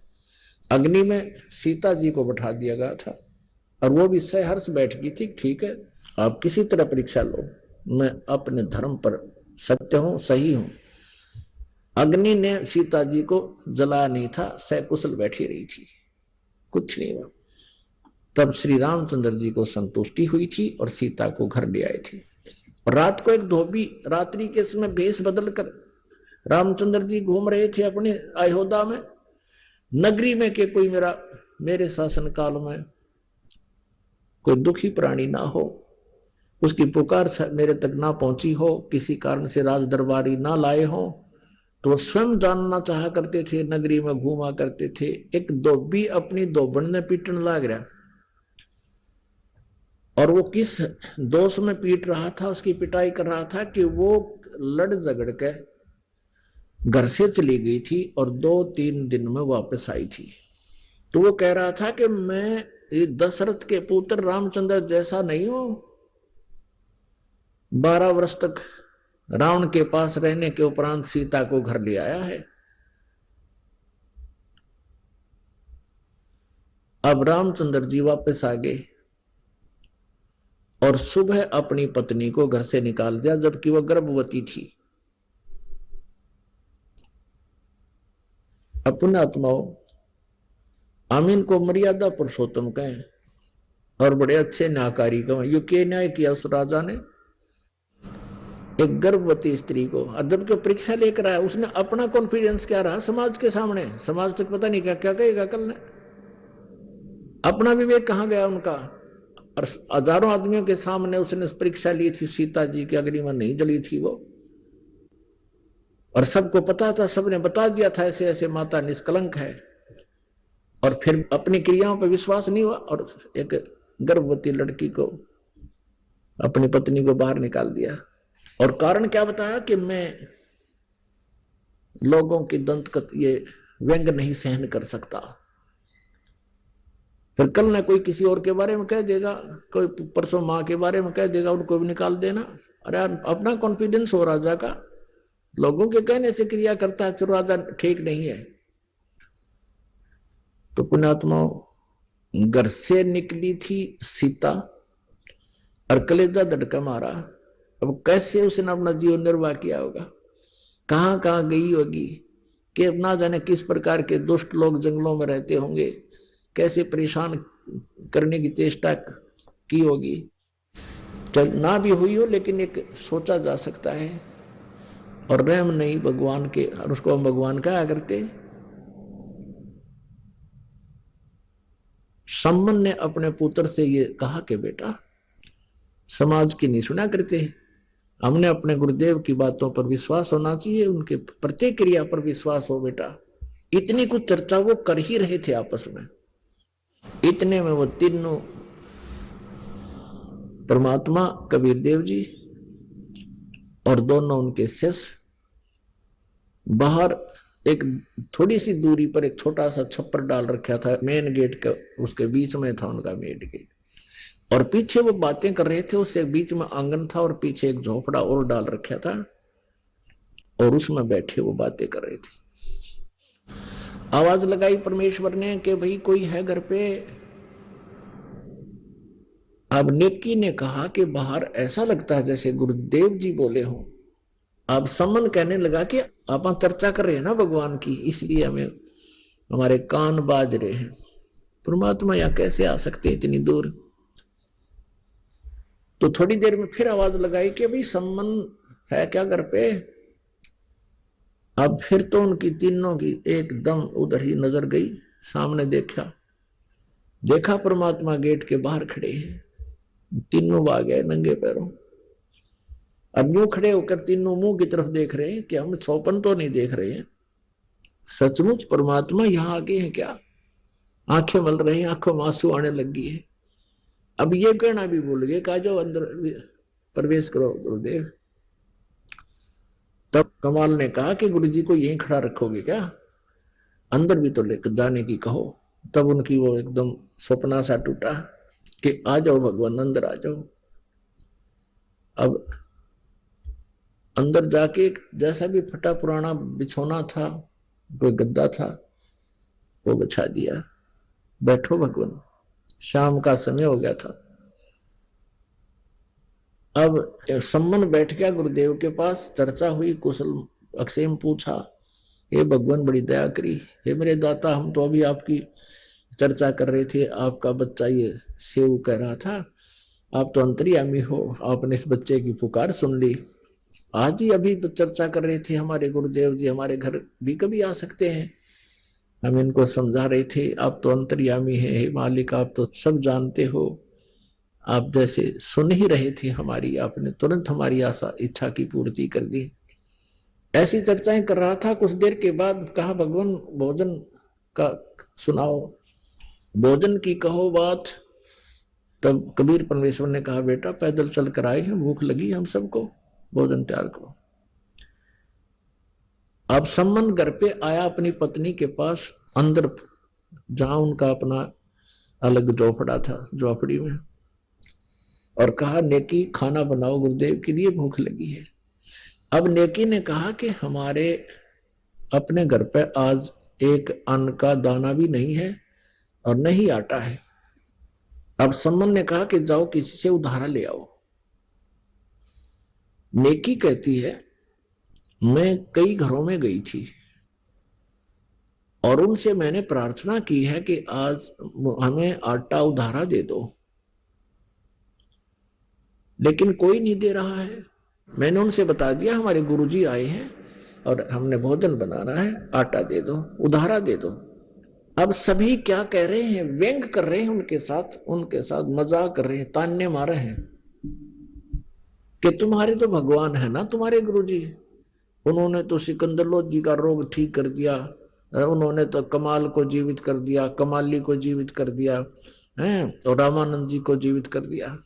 अग्नि में सीता जी को बैठा दिया गया था और वो भी सहर्ष बैठ गई थी, ठीक है आप किसी तरह परीक्षा लो, मैं अपने धर्म पर सत्य हूं, सही हूं। अग्नि ने सीता जी को जलाया नहीं था, सकुशल बैठी रही थी, कुछ नहीं हुआ। तब श्री रामचंद्र जी को संतुष्टि हुई थी और सीता को घर ले आए थे। रात को एक धोबी रात्रि के समय भेष बदलकर रामचंद्र जी घूम रहे थे अपने अयोध्या में, नगरी में कि कोई मेरे शासन काल में कोई दुखी प्राणी ना हो, उसकी पुकार मेरे तक ना पहुंची हो, किसी कारण से राज दरबारी ना लाए हो, तो वो स्वयं जानना चाहा करते थे, नगरी में घूमा करते थे। एक धोबी अपनी धोबन ने पीटने लग रहा, और वो किस दोष में पीट रहा था, उसकी पिटाई कर रहा था कि वो लड़ झगड़ के घर से चली गई थी और 2-3 दिन में वापस आई थी। तो वो कह रहा था कि मैं दशरथ के पुत्र रामचंद्र जैसा नहीं हूं, 12 वर्ष तक रावण के पास रहने के उपरांत सीता को घर ले आया है। अब रामचंद्र जी वापस आ गए और सुबह अपनी पत्नी को घर से निकाल दिया, जबकि वह गर्भवती थी। अपने आत्माओं आमीन को मर्यादा पुरुषोत्तम कहें और बड़े अच्छे न्यायकारी कहें। यू के न्याय किया उस राजा ने एक गर्भवती स्त्री को, जबकि परीक्षा लेकर आया, उसने अपना कॉन्फिडेंस क्या रहा समाज के सामने, समाज तक पता नहीं क्या क्या कहेगा कल ने, अपना विवेक कहां गया उनका। और हजारों आदमियों के सामने उसने परीक्षा ली थी, सीता जी की अग्नि में नहीं जली थी वो, और सबको पता था, सबने बता दिया था ऐसे ऐसे माता निष्कलंक है, और फिर अपनी क्रियाओं पर विश्वास नहीं हुआ और एक गर्भवती लड़की को, अपनी पत्नी को बाहर निकाल दिया। और कारण क्या बताया कि मैं लोगों की दंत ये व्यंग नहीं सहन कर सकता। फिर कल ना कोई किसी और के बारे में कह देगा, कोई परसों माँ के बारे में कह देगा, उनको भी निकाल देना। अरे यार अपना कॉन्फिडेंस हो राजा का, लोगों के कहने से क्रिया करता है, फिर राजा ठीक नहीं है। तो पुण्यात्माओं घर से निकली थी सीता और कलेजा धड़का मारा। अब कैसे उसने अपना जीवन निर्वाह किया होगा, कहां कहां गई होगी, कि ना जाने किस प्रकार के दुष्ट लोग जंगलों में रहते होंगे, कैसे परेशान करने की चेष्टा की होगी। चल ना भी हुई हो लेकिन एक सोचा जा सकता है। और रहम नहीं भगवान के, और उसको हम भगवान कहा करते। सम्मन ने अपने पुत्र से ये कहा कि बेटा समाज की नहीं सुना करते, हमने अपने गुरुदेव की बातों पर विश्वास होना चाहिए, उनके प्रतिक्रिया पर विश्वास हो बेटा। इतनी कुछ चर्चा वो कर ही रहे थे आपस में। इतने में वो तीनों परमात्मा, कबीर देव जी और दोनों उनके शिष्य बाहर एक थोड़ी सी दूरी पर एक छोटा सा छप्पर डाल रखा था मेन गेट का, उसके बीच में था उनका मेन गेट, और पीछे वो बातें कर रहे थे। उससे बीच में आंगन था और पीछे एक झोपड़ा और डाल रखा था और उसमें बैठे वो बातें कर रहे थे। आवाज लगाई परमेश्वर ने कि भाई कोई है घर पे। अब नेकी ने कहा कि बाहर ऐसा लगता है जैसे गुरुदेव जी बोले हो। अब सम्मन कहने लगा कि आप चर्चा कर रहे हैं ना भगवान की, इसलिए हमें हमारे कान बाज रहे हैं। परमात्मा यहां कैसे आ सकते हैं इतनी दूर। तो थोड़ी देर में फिर आवाज लगाई कि भाई सम्मन है क्या घर पे। अब फिर तो उनकी तीनों की एकदम उधर ही नजर गई। सामने देखा परमात्मा गेट के बाहर खड़े हैं। तीनों भाग गए नंगे पैरों। अब यूं खड़े होकर तीनों मुंह की तरफ देख रहे हैं कि हम सौपन तो नहीं देख रहे हैं। सचमुच परमात्मा यहां आगे हैं क्या। आंखें मल रहे हैं, आंखों में आंसू आने लगी है। अब ये कहना भी भूल गए, कहा जो अंदर प्रवेश करो गुरुदेव। तब कमाल ने कहा कि गुरु जी को यहीं खड़ा रखोगे क्या, अंदर भी तो लेकर जाने की कहो। तब उनकी वो एकदम सपना सा टूटा कि आ जाओ भगवान, अंदर आ जाओ। अब अंदर जाके जैसा भी फटा पुराना बिछौना था, कोई गद्दा था, वो बिछा दिया। बैठो भगवान। शाम का समय हो गया था। अब सम्मन बैठ गया गुरुदेव के पास। चर्चा हुई, कुशल अक्षेम पूछा। हे भगवान बड़ी दया करी, हे मेरे दाता, हम तो अभी आपकी चर्चा कर रहे थे। आपका बच्चा ये सेव कह रहा था, आप तो अंतर्यामी हो, आपने इस बच्चे की पुकार सुन ली। आज ही अभी तो चर्चा कर रहे थे, हमारे गुरुदेव जी हमारे घर भी कभी आ सकते हैं। हम इनको समझा रहे थे, आप तो अंतर्यामी हैं, हे मालिक, आप तो सब जानते हो। आप जैसे सुन ही रहे थे हमारी, आपने तुरंत हमारी आशा इच्छा की पूर्ति कर दी। ऐसी चर्चाएं कर रहा था। कुछ देर के बाद कहा, भगवान भोजन का सुनाओ, भोजन की कहो बात। तब कबीर परमेश्वर ने कहा, बेटा पैदल चल कर आए हैं, भूख लगी हम सबको, भोजन तैयार करो। अब सम्मन घर पे आया अपनी पत्नी के पास, अंदर जहां उनका अपना अलग झोपड़ा था, झोपड़ी में, और कहा, नेकी खाना बनाओ, गुरुदेव के लिए भूख लगी है। अब नेकी ने कहा कि हमारे अपने घर पे आज एक अन्न का दाना भी नहीं है और नहीं आटा है। अब सम्मन ने कहा कि जाओ किसी से उधारा ले आओ। नेकी कहती है, मैं कई घरों में गई थी और उनसे मैंने प्रार्थना की है कि आज हमें आटा उधारा दे दो, लेकिन कोई नहीं दे रहा है। मैंने उनसे बता दिया हमारे गुरुजी आए हैं और हमने भोजन बनाना है, आटा दे दो, उधारा दे दो। अब सभी क्या कह रहे हैं, व्यंग कर रहे हैं उनके साथ मजाक कर रहे हैं, ताने मारे हैं कि तुम्हारे तो भगवान है ना, तुम्हारे गुरुजी, उन्होंने तो सिकंदर लोधी का रोग ठीक कर दिया, उन्होंने तो कमाल को जीवित कर दिया, कमाली को जीवित कर दिया है, और रामानंद जी को जीवित कर दिया।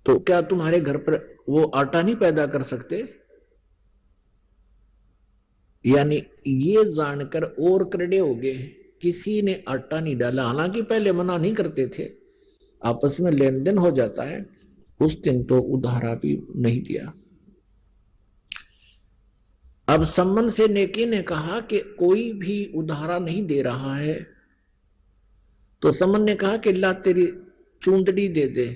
तो क्या तुम्हारे घर पर वो आटा नहीं पैदा कर सकते। यानी ये जानकर और करड़े हो गए, किसी ने आटा नहीं डाला। हालांकि पहले मना नहीं करते थे, आपस में लेन देन हो जाता है। उस दिन तो उधारा भी नहीं दिया। अब सम्मन से नेकी ने कहा कि कोई भी उधारा नहीं दे रहा है। तो सम्मन ने कहा कि ला तेरी चूंदड़ी दे दे,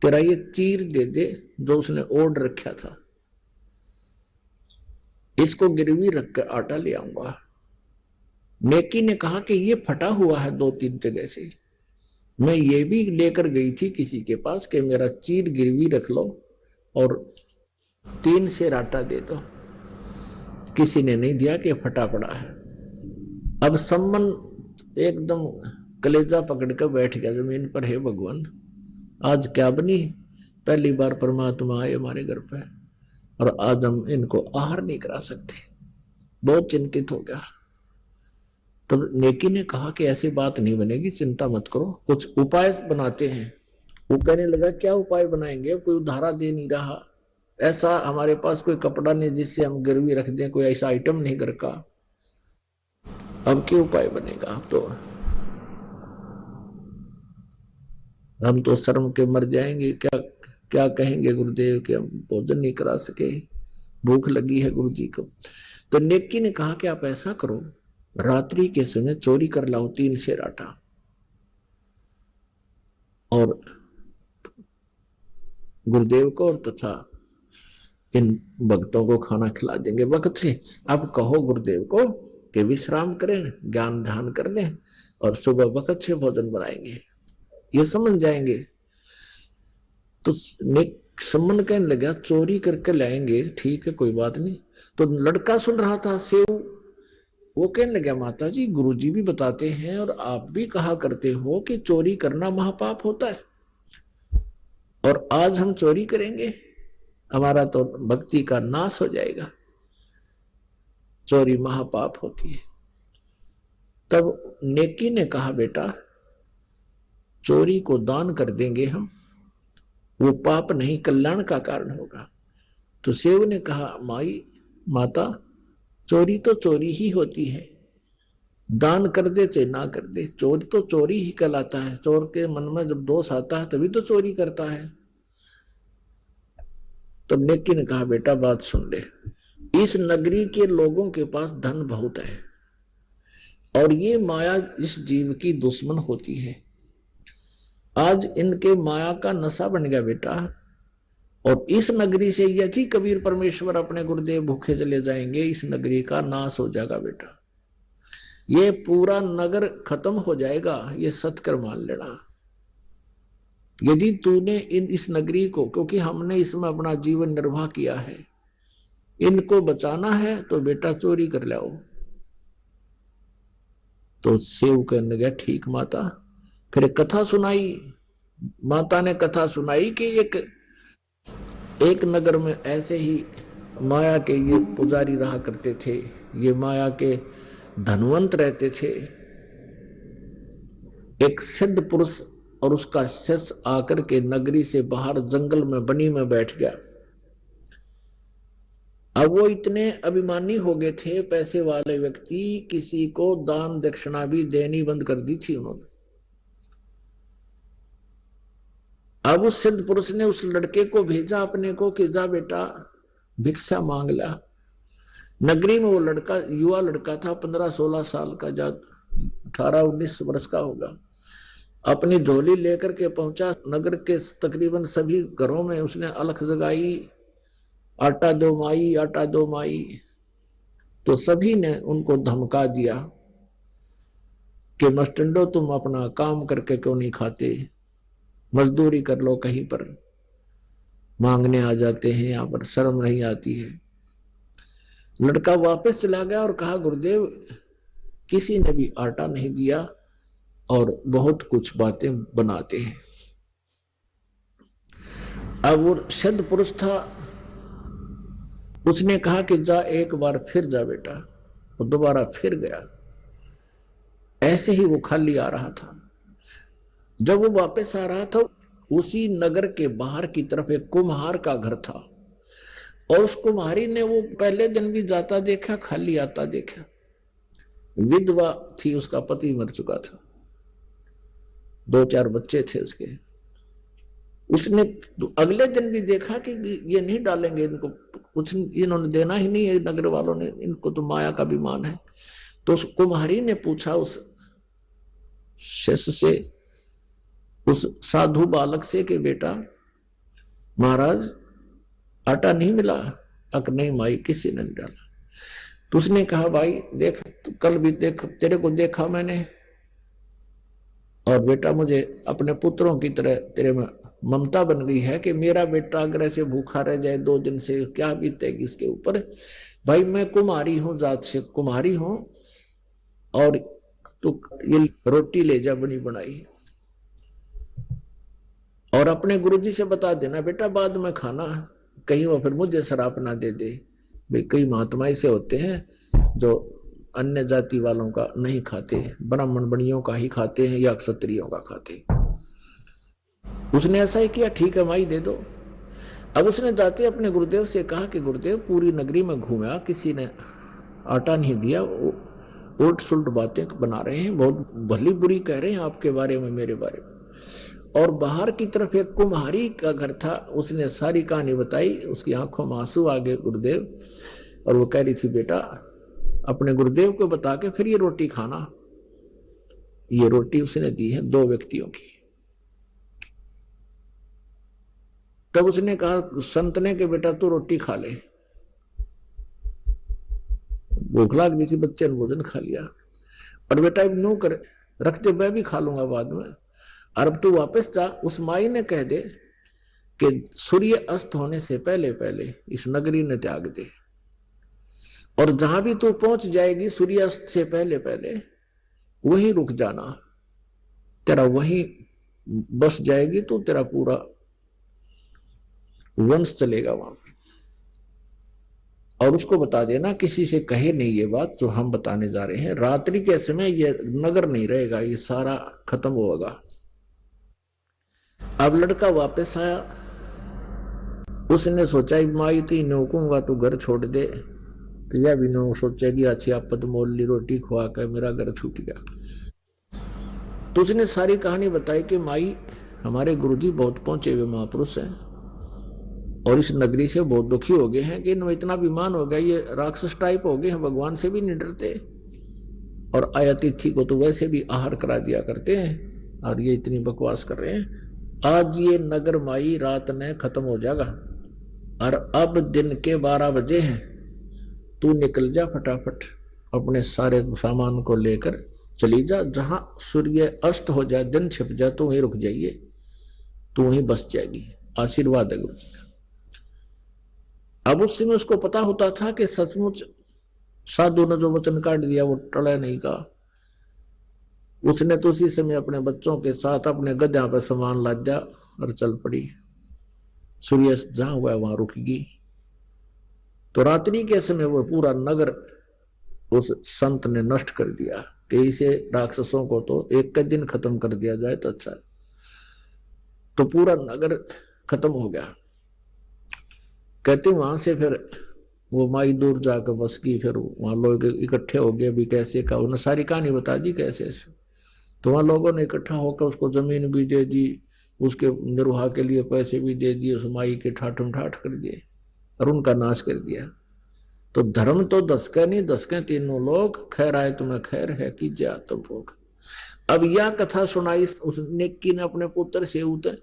तेरा ये चीर दे दे जो उसने ओढ़ रखा था, इसको गिरवी रखकर आटा ले आऊंगा। नेकी ने कहा कि ये फटा हुआ है 2-3 जगह से, मैं ये भी लेकर गई थी किसी के पास कि मेरा चीर गिरवी रख लो और 3 सेर आटा दे दो। किसी ने नहीं दिया कि फटा पड़ा है। अब सम्मन एकदम कलेजा पकड़कर बैठ गया जमीन पर। हे भगवान, आज क्या बनी, पहली बार परमात्मा आए हमारे घर पे और आज हम इनको आहार नहीं करा सकते। बहुत चिंतित हो गया। तब नेकी ने कहा कि ऐसी बात नहीं बनेगी, चिंता मत करो, कुछ उपाय बनाते हैं। वो कहने लगा क्या उपाय बनाएंगे, कोई उधारा दे नहीं रहा, ऐसा हमारे पास कोई कपड़ा नहीं जिससे हम गिरवी रख दें, कोई ऐसा आइटम नहीं घर का, अब क्या उपाय बनेगा, हम तो शर्म के मर जाएंगे, क्या क्या कहेंगे गुरुदेव कि हम भोजन नहीं करा सके, भूख लगी है गुरु जी को। तो नेकी ने कहा कि आप ऐसा करो, रात्रि के समय चोरी कर लाओ 3 सेर आटा और गुरुदेव को और तथा इन भक्तों को खाना खिला देंगे वक्त से। अब कहो गुरुदेव को कि विश्राम करें, ज्ञान ध्यान कर लें और सुबह वक्त से भोजन बनाएंगे, ये समझ जाएंगे। तो सम्मन कहने लगा चोरी करके लाएंगे, ठीक है कोई बात नहीं। तो लड़का सुन रहा था सेव, वो कहने लगा माता जी गुरुजी भी बताते हैं और आप भी कहा करते हो कि चोरी करना महापाप होता है, और आज हम चोरी करेंगे, हमारा तो भक्ति का नाश हो जाएगा, चोरी महापाप होती है। तब नेकी ने कहा बेटा चोरी को दान कर देंगे हम, वो पाप नहीं कल्याण का कारण होगा। तो सेव ने कहा माई माता चोरी तो चोरी ही होती है, दान कर दे चाहे ना कर दे, चोरी तो चोरी ही कहलाता है। चोर के मन में जब दोष आता है तभी तो चोरी करता है। तो नेकी ने कहा बेटा बात सुन ले, इस नगरी के लोगों के पास धन बहुत है और ये माया इस जीव की दुश्मन होती है। आज इनके माया का नशा बन गया बेटा, और इस नगरी से यदि कबीर परमेश्वर अपने गुरुदेव भूखे चले जाएंगे, इस नगरी का नाश हो जाएगा बेटा, ये पूरा नगर खत्म हो जाएगा, ये सत्कर मान लेना। यदि तूने इस नगरी को, क्योंकि हमने इसमें अपना जीवन निर्वाह किया है, इनको बचाना है तो बेटा चोरी कर लाओ। तो सेव कहने लगा ठीक माता। फिर कथा सुनाई, माता ने कथा सुनाई कि एक नगर में ऐसे ही माया के ये पुजारी रहा करते थे, ये माया के धनवंत रहते थे। एक सिद्ध पुरुष और उसका शिष्य आकर के नगरी से बाहर जंगल में बनी में बैठ गया। अब वो इतने अभिमानी हो गए थे, पैसे वाले व्यक्ति, किसी को दान दक्षिणा भी देनी बंद कर दी थी उन्होंने। अब उस सिद्ध पुरुष ने उस लड़के को भेजा अपने को कि जा बेटा भिक्षा मांग ला। नगरी में वो लड़का युवा लड़का था, 15-16 साल का, जा 18-19 वर्ष का होगा। अपनी झोली लेकर के पहुंचा। नगर के तकरीबन सभी घरों में उसने अलख जगाई, आटा दो माई, आटा दो माई। तो सभी ने उनको धमका दिया कि मस्टंडो तुम अपना काम करके क्यों नहीं खाते, मजदूरी कर लो, कहीं पर मांगने आ जाते हैं, यहाँ पर शर्म नहीं आती है। लड़का वापस चला गया और कहा गुरुदेव किसी ने भी आटा नहीं दिया और बहुत कुछ बातें बनाते हैं। अब वो सिद्ध पुरुष था, उसने कहा कि जा एक बार फिर जा बेटा। वो दोबारा फिर गया, ऐसे ही वो खाली आ रहा था। जब वो वापस आ रहा था, उसी नगर के बाहर की तरफ एक कुम्हार का घर था, और उस कुम्हारी ने वो पहले दिन भी जाता देखा, खाली आता देखा। विधवा थी, उसका पति मर चुका था, 2-4 बच्चे थे उसके। उसने अगले दिन भी देखा कि ये नहीं डालेंगे, इनको कुछ इन्होंने देना ही नहीं है, नगर वालों ने, इनको तो माया का अभिमान है। तो उस कुम्हारी ने पूछा उस शिष्य से, उस साधु बालक से कि बेटा महाराज आटा नहीं मिला? अक नहीं माई, किसी ने नहीं डाला। तो उसने कहा भाई देख, कल भी देख, तेरे को देखा मैंने, और बेटा मुझे अपने पुत्रों की तरह तेरे में ममता बन गई है कि मेरा बेटा अगर ऐसे भूखा रह जाए 2 दिन से, क्या बीतेगी उसके ऊपर। भाई मैं कुम्हारी हूं, जात से कुम्हारी हूं, और तू ये रोटी ले जा बनी बनाई, और अपने गुरुजी से बता देना बेटा बाद में खाना, कहीं वो फिर मुझे शराप ना दे दे। भाई कई महात्मा ऐसे होते हैं जो अन्य जाति वालों का नहीं खाते, ब्राह्मण बणियों का ही खाते हैं या क्षत्रियों का खाते हैं। उसने ऐसा ही किया, ठीक है माई दे दो। अब उसने जाते अपने गुरुदेव से कहा कि गुरुदेव पूरी नगरी में घूमा, किसी ने आटा नहीं दिया, उल्ट सुलट बातें बना रहे हैं, बहुत भली बुरी कह रहे हैं आपके बारे में, मेरे बारे में। और बाहर की तरफ एक कुम्हारी का घर था, उसने सारी कहानी बताई, उसकी आंखों में आंसू आ गए गुरुदेव, और वो कह रही थी बेटा अपने गुरुदेव को बता के फिर ये रोटी खाना। ये रोटी उसने दी है 2 व्यक्तियों की। तब उसने कहा संत ने कि बेटा तू रोटी खा ले, भूख लाग गई थी, बच्चे ने भोजन खा लिया। और बेटा यूं कर रखते, मैं भी खा लूंगा बाद में। और अब तू वापस जा, उस माई ने कह दे कि सूर्य अस्त होने से पहले पहले इस नगरी ने त्याग दे, और जहां भी तू पहुंच जाएगी सूर्य अस्त से पहले पहले वहीं रुक जाना, तेरा वहीं बस जाएगी तो तेरा पूरा वंश चलेगा वहां पर। और उसको बता देना किसी से कहे नहीं ये बात जो हम बताने जा रहे हैं, रात्रि के समय ये नगर नहीं रहेगा, ये सारा खत्म होगा। अब लड़का वापस आया, उसने सोचा माई थी नौकूंगा तू घर छोड़ दे, तो यह भी नो सोचेगी अच्छी आपत मोल ली रोटी खुआ कर मेरा घर छूट गया। तो उसने सारी कहानी बताई कि माई हमारे गुरुजी बहुत पहुंचे हुए महापुरुष हैं और इस नगरी से बहुत दुखी हो गए हैं कि इतना अभिमान हो गया, ये राक्षस टाइप हो गए हैं, भगवान से भी नहीं डरते, और अतिथि को तो वैसे भी आहार करा दिया करते हैं, और ये इतनी बकवास कर रहे हैं। आज ये नगर माई रात ने खत्म हो जाएगा, और अब दिन के 12 बजे हैं, तू निकल जा फटाफट, अपने सारे सामान को लेकर चली जा, जहां सूर्य अस्त हो जाए, दिन छिप जाए तो वहीं रुक जाइए, तू वहीं बस जाएगी। आशीर्वाद है गुरु जी का। अब उस समय उसको पता होता था कि सचमुच साधु ने जो वचन काट दिया वो टले नहीं का। उसने तो उसी समय अपने बच्चों के साथ अपने गद्या पर सामान लाद दिया और चल पड़ी। सूर्य जहां हुआ वहां रुकेगी। तो रात्रि के समय वो पूरा नगर उस संत ने नष्ट कर दिया कि इसे राक्षसों को तो एक का दिन खत्म कर दिया जाए तो अच्छा है। तो पूरा नगर खत्म हो गया। कहते वहां से फिर वो माई दूर जाकर बस की, फिर वहां लोग इकट्ठे हो गए, अभी कैसे का उन्होंने सारी कहानी बता दी कैसे ऐसे। तो वहां लोगों ने इकट्ठा होकर उसको जमीन भी दे दी, उसके निर्वाह के लिए पैसे भी दे दिए, उस माई के ठाठम ठाठ कर दिए और उनका नाश कर दिया। तो धर्म तो दसके नहीं, दसके तीनों लोग, खैर आए तुम्हें खैर है कीजिए आत्म भोग। अब यह कथा सुनाई उस नेकी ने अपने पुत्र से उतर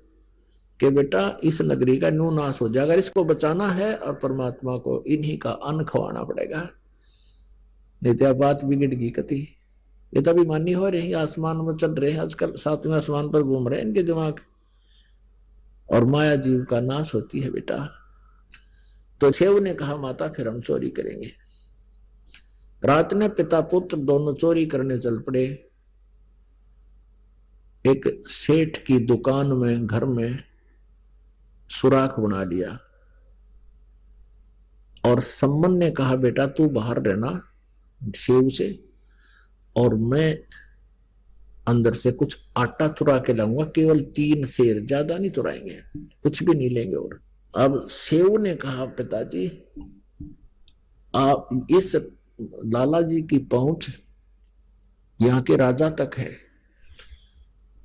कि बेटा इस नगरी का न्यू नाश हो जाएगा, इसको बचाना है और परमात्मा को इन्हीं का अन्न खवाना पड़ेगा, नहीं तो बात बिगड़ गई कति। ये तो अभिमानी हो रहे हैं, आसमान में चल रहे हैं आजकल, 7वें आसमान पर घूम रहे हैं इनके दिमाग, और माया जीव का नाश होती है बेटा। तो सेव ने कहा माता फिर हम चोरी करेंगे। रात ने पिता पुत्र दोनों चोरी करने चल पड़े। एक सेठ की दुकान में घर में सुराख बना लिया, और सम्मन ने कहा बेटा तू बाहर रहना सेव से, और मैं अंदर से कुछ आटा चुरा के लाऊंगा, केवल 3 सेर, ज्यादा नहीं चुराएंगे, कुछ भी नहीं लेंगे। और अब सेव ने कहा पिताजी आप इस लाला जी की पहुंच यहाँ के राजा तक है,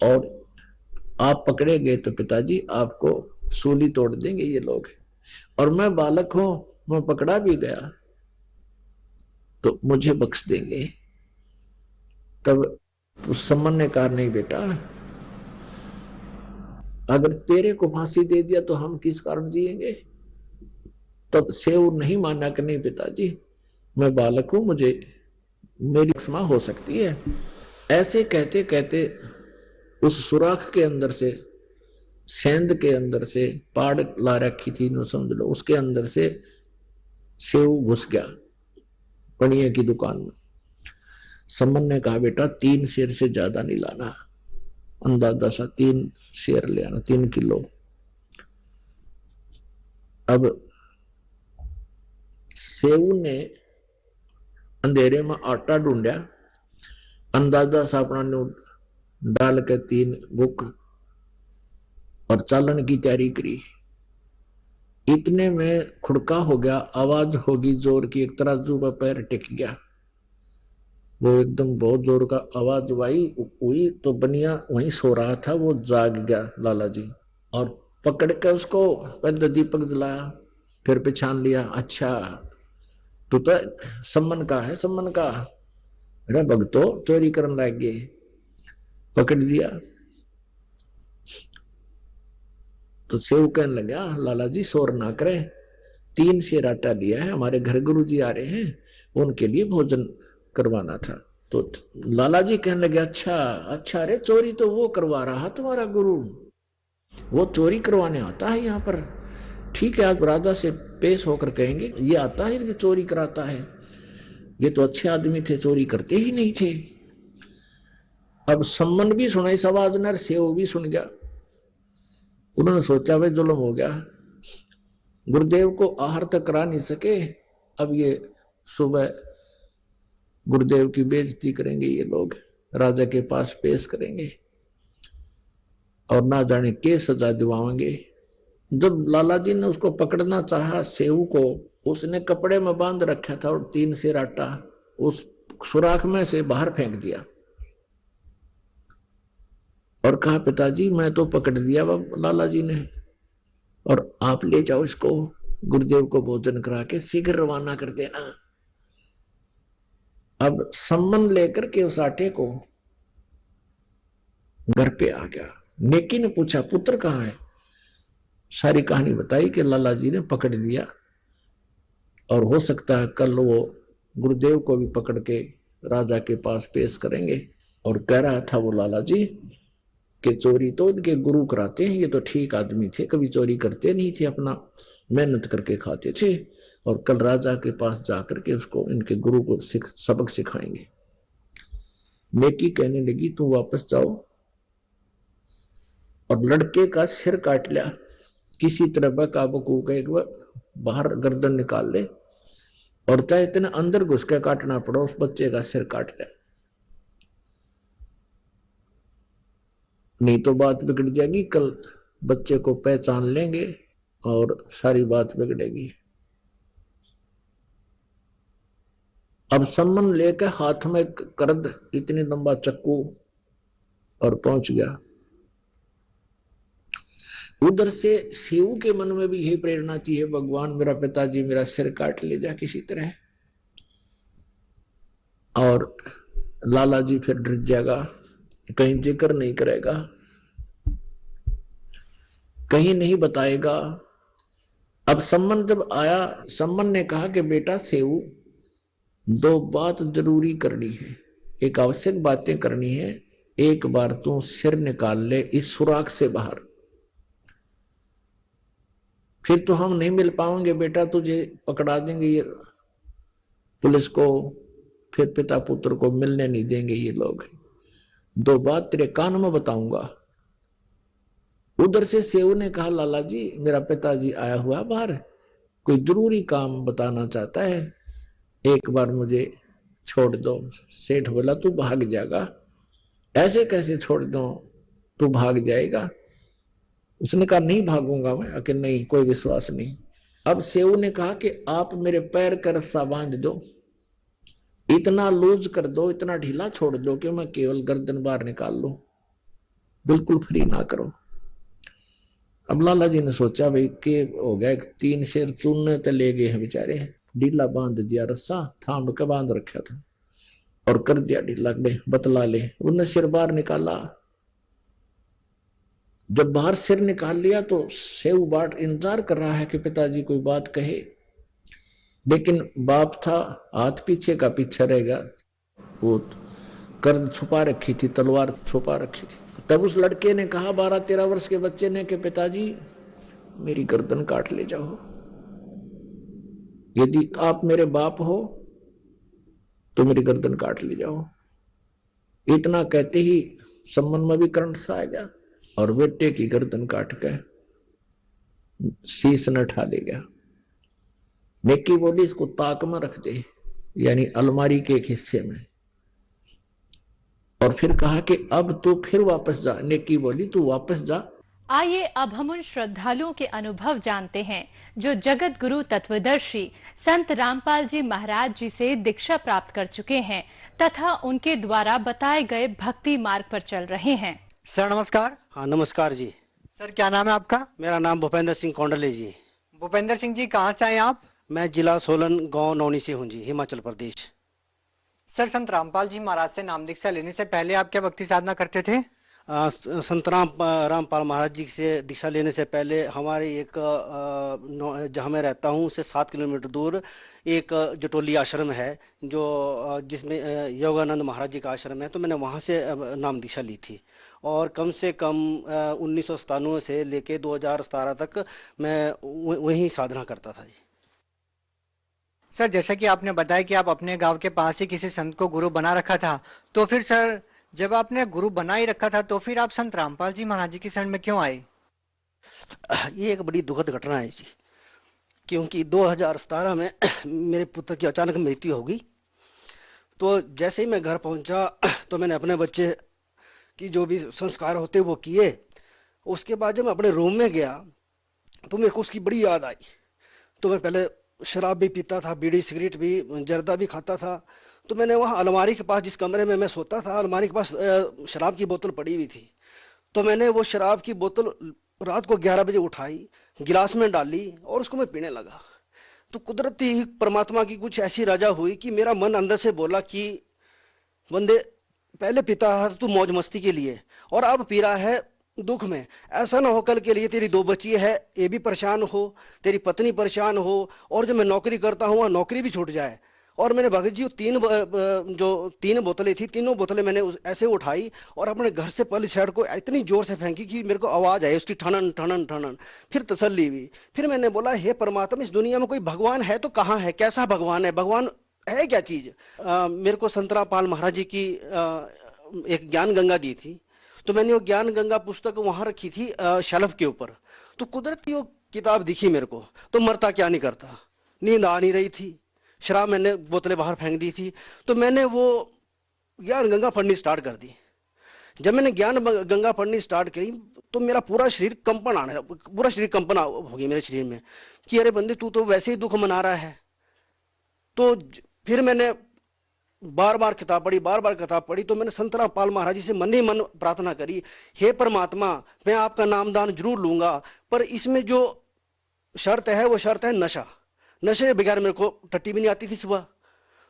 और आप पकड़े गए तो पिताजी आपको सूली तोड़ देंगे ये लोग, और मैं बालक हूं, मैं पकड़ा भी गया तो मुझे बख्श देंगे। तब उस सम्मन ने कहा नहीं बेटा, अगर तेरे को फांसी दे दिया तो हम किस कारण जिएंगे। तब सेव नहीं माना कि नहीं पिताजी मैं बालक हूं, मुझे मेरी क्षमा हो सकती है। ऐसे कहते कहते उस सुराख के अंदर से, सेंध के अंदर से, पाड़ ला रखी थी नो समझ लो, उसके अंदर से सेव घुस गया पनिया की दुकान में। सम्मन ने कहा बेटा 3 सेर से ज्यादा नहीं लाना, अंदाजा सा 3 सेर ले आना, 3 किलो। अब सेव ने अंधेरे में आटा ढूंढा, अंदाजा सा अपना नोट डाल के 3 बुक और चालन की तैयारी करी। इतने में खुड़का हो गया, आवाज होगी जोर की, एक तराजू पर पैर टिक गया। वो एकदम बहुत जोर का आवाज हुई तो बनिया वहीं सो रहा था, वो जाग गया लाला जी, और पकड़ के उसको पहले दीपक जलाया, फिर पहचान लिया, अच्छा तू तो सम्मन का है, सम्मन का। अरे भगतो चोरी करने लग गए, पकड़ लिया। तो सेव कहने लगा, लाला जी शोर ना करे, 3 सेर आटा लिया है, हमारे घर गुरु जी आ रहे हैं, उनके लिए भोजन करवाना था। तो लाला जी कहने लगे, अच्छा अच्छा, अरे चोरी तो वो करवा रहा तुम्हारा गुरु, वो चोरी करवाने आता है यहाँ पर। ठीक है, आज राजा से पेश होकर कहेंगे ये आता है कि चोरी कराता है, ये तो अच्छे आदमी थे, चोरी करते ही नहीं थे। अब सम्मन भी सुना इस आवाज ने, सेव भी सुन गया। उन्होंने सोचा भाई जुल्म हो गया, गुरुदेव को आहार तक करा नहीं सके, अब ये सुबह गुरुदेव की बेइज्जती करेंगे, ये लोग राजा के पास पेश करेंगे और ना जाने के सजा दिवाएंगे। जब लाला जी ने उसको पकड़ना चाहा सेव को, उसने कपड़े में बांध रखा था और 3 सेर आटा उस सुराख में से बाहर फेंक दिया और कहा, पिताजी मैं तो पकड़ दिया लाला जी ने, और आप ले जाओ इसको, गुरुदेव को भोजन करा के शीघ्र रवाना कर देना। अब सम्मन लेकर के उस आटे को घर पे आ गया। नेकी ने पूछा, पुत्र कहाँ है? सारी कहानी बताई कि लाला जी ने पकड़ लिया और हो सकता है कल वो गुरुदेव को भी पकड़ के राजा के पास पेश करेंगे। और कह रहा था वो लाला जी कि चोरी तो इनके गुरु कराते हैं, ये तो ठीक आदमी थे, कभी चोरी करते नहीं थे, अपना मेहनत करके खाते थे, और कल राजा के पास जाकर के उसको इनके गुरु को सबक सिखाएंगे। नेकी कहने लगी, तू वापस जाओ और लड़के का सिर काट लिया, किसी तरह बकाबकू का एक बाहर गर्दन निकाल ले, और चाहे इतना अंदर घुस के काटना पड़ो, उस बच्चे का सिर काट ले, नहीं तो बात बिगड़ जाएगी। कल बच्चे को पहचान लेंगे और सारी बात बिगड़ेगी। अब सम्मन लेकर हाथ में करद, इतनी लंबा चक्कू, और पहुंच गया। उधर से सेव के मन में भी यही प्रेरणा थी, है भगवान मेरा पिताजी मेरा सिर काट ले जा किसी तरह, और लाला जी फिर डर जाएगा, कहीं जिक्र नहीं करेगा, कहीं नहीं बताएगा। अब सम्मन जब आया, सम्मन ने कहा कि बेटा सेव, 2 बात जरूरी करनी है, एक आवश्यक बातें करनी है, एक बार तू सिर निकाल ले इस सुराख से बाहर, फिर तो हम नहीं मिल पाएंगे बेटा, तुझे पकड़ा देंगे ये पुलिस को, फिर पिता पुत्र को मिलने नहीं देंगे ये लोग, 2 बात तेरे कान में बताऊंगा। उधर से सेव ने कहा, लाला जी मेरा पिताजी आया हुआ बाहर, कोई जरूरी काम बताना चाहता है, एक बार मुझे छोड़ दो। सेठ बोला, तू भाग जाएगा? ऐसे कैसे छोड़ दो, तू भाग जाएगा? उसने कहा, नहीं भागूंगा मैं। कि नहीं, कोई विश्वास नहीं। अब सेव ने कहा कि आप मेरे पैर का रस्सा बांध दो, इतना लूज कर दो, इतना ढीला छोड़ दो कि मैं केवल गर्दन बाहर निकाल लूं, बिल्कुल फ्री ना करो। अब लाला जी ने सोचा, भाई के हो गया, 3 शेर चूरने तो ले गए हैं बेचारे, ढीला बांध दिया रस्सा, थाम के बांध रखा था और कर दिया ढीला, बतला ले। उन्हें सिर बाहर निकाला, जब बाहर सिर निकाल लिया तो सेव बाट इंतजार कर रहा है कि पिताजी कोई बात कहे, लेकिन बाप था, हाथ पीछे का पीछे रहेगा, वो कर्द छुपा रखी थी, तलवार छुपा रखी थी। तब उस लड़के ने कहा, 12-13 वर्ष के बच्चे ने, कि पिताजी मेरी गर्दन काट ले जाओ, यदि आप मेरे बाप हो तो मेरी गर्दन काट ले जाओ। इतना कहते ही सम्मन में भी करंट सा आ गया और बेटे की गर्दन काट के शीश न उठा ले गया। नेकी बोली, इसको ताक में रख दे, यानी अलमारी के एक हिस्से में। और फिर कहा कि अब तू फिर वापस जा। नेकी बोली तू वापस जा। आइए अब हम उन श्रद्धालुओं के अनुभव जानते हैं जो जगत गुरु तत्वदर्शी संत रामपाल जी महाराज जी से दीक्षा प्राप्त कर चुके हैं तथा उनके द्वारा बताए गए भक्ति मार्ग पर चल रहे हैं। सर नमस्कार। हाँ नमस्कार जी। सर क्या नाम है आपका? मेरा नाम भूपेंद्र सिंह कौंडले जी। भूपेंद्र सिंह जी कहाँ से आए आप? मैं जिला सोलन गांव नौनी से हूँ जी, हिमाचल प्रदेश। सर संत रामपाल जी महाराज से नाम दीक्षा लेने से पहले आप क्या भक्ति साधना करते थे? संत रामपाल महाराज जी से दीक्षा लेने से पहले हमारे एक जहाँ मैं रहता हूँ उससे 7 किलोमीटर दूर एक जटोली आश्रम है जो जिसमें योगानंद महाराज जी का आश्रम है। तो मैंने वहाँ से नाम दीक्षा ली थी और कम से कम 1997 से लेके 2017 तक मैं वहीं साधना करता था जी। सर जैसा कि आपने बताया कि आप अपने गांव के पास ही किसी संत को गुरु बना रखा था, तो फिर सर जब आपने गुरु बना ही रखा था तो फिर आप संत रामपाल जी महाराज जी की शरण में क्यों आए? ये एक बड़ी दुखद घटना है जी, क्योंकि 2017 में मेरे पुत्र की अचानक मृत्यु हो गई। तो जैसे ही मैं घर पहुंचा तो मैंने अपने बच्चे की जो भी संस्कार होते वो किए। उसके बाद जब मैं अपने रूम में गया तो मेरे को उसकी बड़ी याद आई। तो मैं पहले शराब भी पीता था, बीड़ी सिगरेट भी, जर्दा भी खाता था। तो मैंने वहाँ अलमारी के पास, जिस कमरे में मैं सोता था, अलमारी के पास शराब की बोतल पड़ी हुई थी। तो मैंने वो शराब की बोतल रात को 11 बजे उठाई, गिलास में डाली और उसको मैं पीने लगा। तो कुदरती ही परमात्मा की कुछ ऐसी रजा हुई कि मेरा मन अंदर से बोला कि बंदे पहले पीता था तू मौज मस्ती के लिए और अब पी रहा है दुख में। ऐसा ना हो कल के लिए तेरी 2 बच्ची है ये भी परेशान हो, तेरी पत्नी परेशान हो, और जब मैं नौकरी करता हूँ वहाँ नौकरी भी छूट जाए। और मैंने भगत जी 3 बोतलें थी, तीनों बोतलें मैंने ऐसे उठाई और अपने घर से पहले साइड को इतनी जोर से फेंकी कि मेरे को आवाज़ आई उसकी, ठनन ठनन ठनन। फिर तसल्ली हुई। फिर मैंने बोला हे परमात्मा, इस दुनिया में कोई भगवान है तो कहाँ है, कैसा भगवान है, भगवान है क्या चीज़? मेरे को संत रामपाल महाराज जी की एक ज्ञान गंगा दी थी। तो मैंने वो ज्ञान गंगा पुस्तक वहाँ रखी थी शेल्फ के ऊपर। तो कुदरती वो किताब दिखी मेरे को। तो मरता क्या नहीं करता, नींद आ नहीं रही थी, शराब मैंने बोतलें बाहर फेंक दी थी। तो मैंने वो ज्ञान गंगा पढ़नी स्टार्ट कर दी। जब मैंने ज्ञान गंगा पढ़नी स्टार्ट करी तो मेरा पूरा शरीर कंपन आने, पूरा शरीर कंपन हो गई मेरे शरीर में कि अरे बंदे तू तो वैसे ही दुख मना रहा है। तो फिर मैंने बार बार किताब पढ़ी। तो मैंने संत रामपाल महाराज जी से मन ही मन प्रार्थना करी, हे परमात्मा मैं आपका नामदान जरूर लूंगा, पर इसमें जो शर्त है वो शर्त है नशा। नशे के बगैर मेरे को टट्टी भी नहीं आती थी सुबह।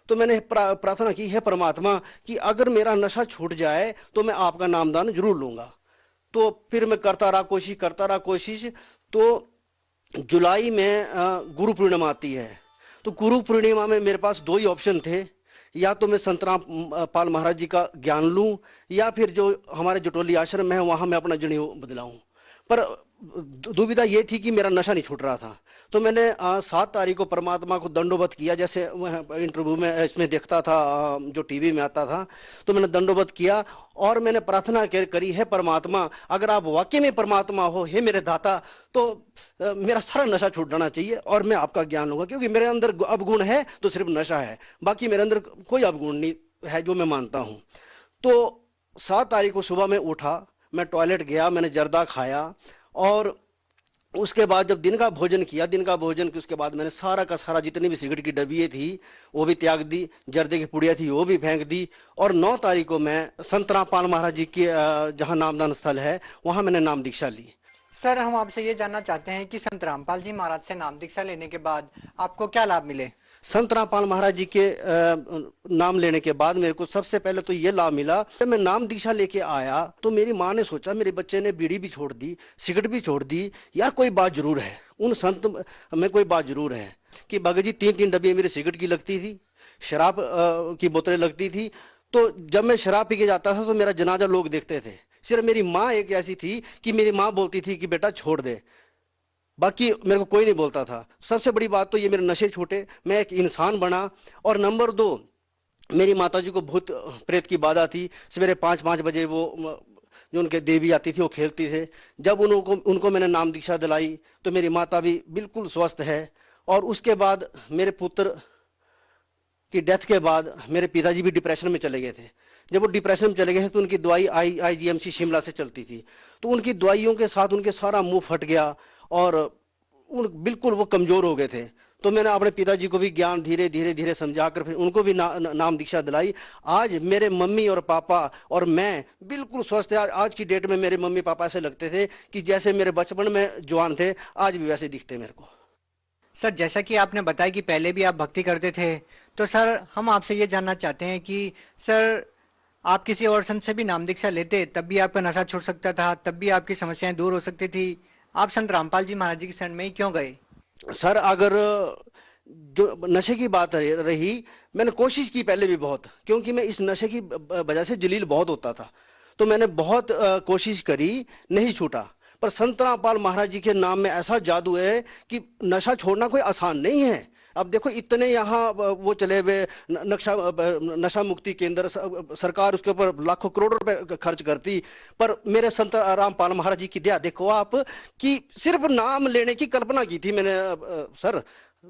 तो मैंने प्रार्थना की, है परमात्मा कि अगर मेरा नशा छूट जाए तो मैं आपका नामदान जरूर लूंगा। तो फिर मैं करता रहा कोशिश। तो जुलाई में गुरु पूर्णिमा आती है। तो गुरु पूर्णिमा में मेरे पास 2 ही ऑप्शन थे, या तो मैं संत रामपाल महाराज जी का ज्ञान लूं या फिर जो हमारे जटोली आश्रम है वहाँ मैं अपना जनेऊ बदलाऊं। पर दुविधा ये थी कि मेरा नशा नहीं छूट रहा था। तो मैंने 7 तारीख को परमात्मा को दंडोबत किया, जैसे इंटरव्यू में इसमें देखता था, जो टीवी में आता था। तो मैंने दंडोबत किया और मैंने प्रार्थना करी, है परमात्मा अगर आप वाकई में परमात्मा हो, हे मेरे दाता, तो मेरा सारा नशा छूट जाना चाहिए और मैं आपका ज्ञान लूँगा, क्योंकि मेरे अंदर अवगुण है तो सिर्फ नशा है, बाकी मेरे अंदर कोई अवगुण नहीं है जो मैं मानता हूँ। तो 7 तारीख को सुबह में उठा, मैं टॉयलेट गया, मैंने जर्दा खाया और उसके बाद जब दिन का भोजन किया, दिन का भोजन के उसके बाद मैंने सारा का सारा जितनी भी सिगरेट की डबिये थी वो भी त्याग दी, जर्दे की पुड़िया थी वो भी फेंक दी। और 9 तारीख को मैं संत रामपाल महाराज जी के जहाँ नामदान स्थल है वहाँ मैंने नाम दीक्षा ली। सर हम आपसे ये जानना चाहते हैं कि संत रामपाल जी महाराज से नाम दीक्षा लेने के बाद आपको क्या लाभ मिले? संत रामपाल महाराज जी के नाम लेने के बाद मेरे को सबसे पहले तो ये लाभ मिला, जब मैं नाम दीक्षा लेके आया तो मेरी माँ ने सोचा मेरे बच्चे ने बीड़ी भी छोड़ दी, सिगरेट भी छोड़ दी, यार कोई बात जरूर है, उन संत में कोई बात जरूर है। कि भगत जी 3-3 डब्बी मेरी सिगरेट की लगती थी, शराब की बोतलें लगती थी। तो जब मैं शराब पी के जाता था तो मेरा जनाजा लोग देखते थे। सिर्फ मेरी माँ एक ऐसी थी कि मेरी माँ बोलती थी कि बेटा छोड़ दे, बाकी मेरे को कोई नहीं बोलता था। सबसे बड़ी बात तो ये मेरे नशे छूटे, मैं एक इंसान बना। और नंबर 2, मेरी माताजी को भूत प्रेत की बाधा थी। सवेरे 5-5 बजे वो जो उनके देवी आती थी वो खेलती थे। जब उनको मैंने नाम दीक्षा दिलाई तो मेरी माता भी बिल्कुल स्वस्थ है। और उसके बाद मेरे पुत्र कि डेथ के बाद मेरे पिताजी भी डिप्रेशन में चले गए थे। जब वो डिप्रेशन में चले गए थे तो उनकी दवाई IGMC शिमला से चलती थी, तो उनकी दवाइयों के साथ उनके सारा मुंह फट गया और बिल्कुल वो कमज़ोर हो गए थे। तो मैंने अपने पिताजी को भी ज्ञान धीरे धीरे धीरे समझाकर फिर उनको भी नाम दीक्षा दिलाई। आज मेरे मम्मी और पापा और मैं बिल्कुल स्वस्थ है। आज की डेट में मेरे मम्मी पापा ऐसे लगते थे कि जैसे मेरे बचपन में जवान थे, आज भी वैसे दिखते मेरे को। सर जैसा कि आपने बताया कि पहले भी आप भक्ति करते थे, तो सर हम आपसे ये जानना चाहते हैं कि सर आप किसी और संत से भी नाम दीक्षा लेते तब भी आपका नशा छूट सकता था, तब भी आपकी समस्याएं दूर हो सकती थी, आप संत रामपाल जी महाराज जी की शरण में ही क्यों गए? सर अगर जो नशे की बात रही, मैंने कोशिश की पहले भी बहुत, क्योंकि मैं इस नशे की वजह से जलील बहुत होता था, तो मैंने बहुत कोशिश करी, नहीं छूटा। पर संत रामपाल महाराज जी के नाम में ऐसा जादू है कि नशा छोड़ना कोई आसान नहीं है। अब देखो इतने यहाँ वो चले हुए नशा मुक्ति केंद्र, सरकार उसके ऊपर लाखों करोड़ रुपए खर्च करती, पर मेरे संत रामपाल महाराज जी की दया देखो आप कि सिर्फ नाम लेने की कल्पना की थी मैंने। सर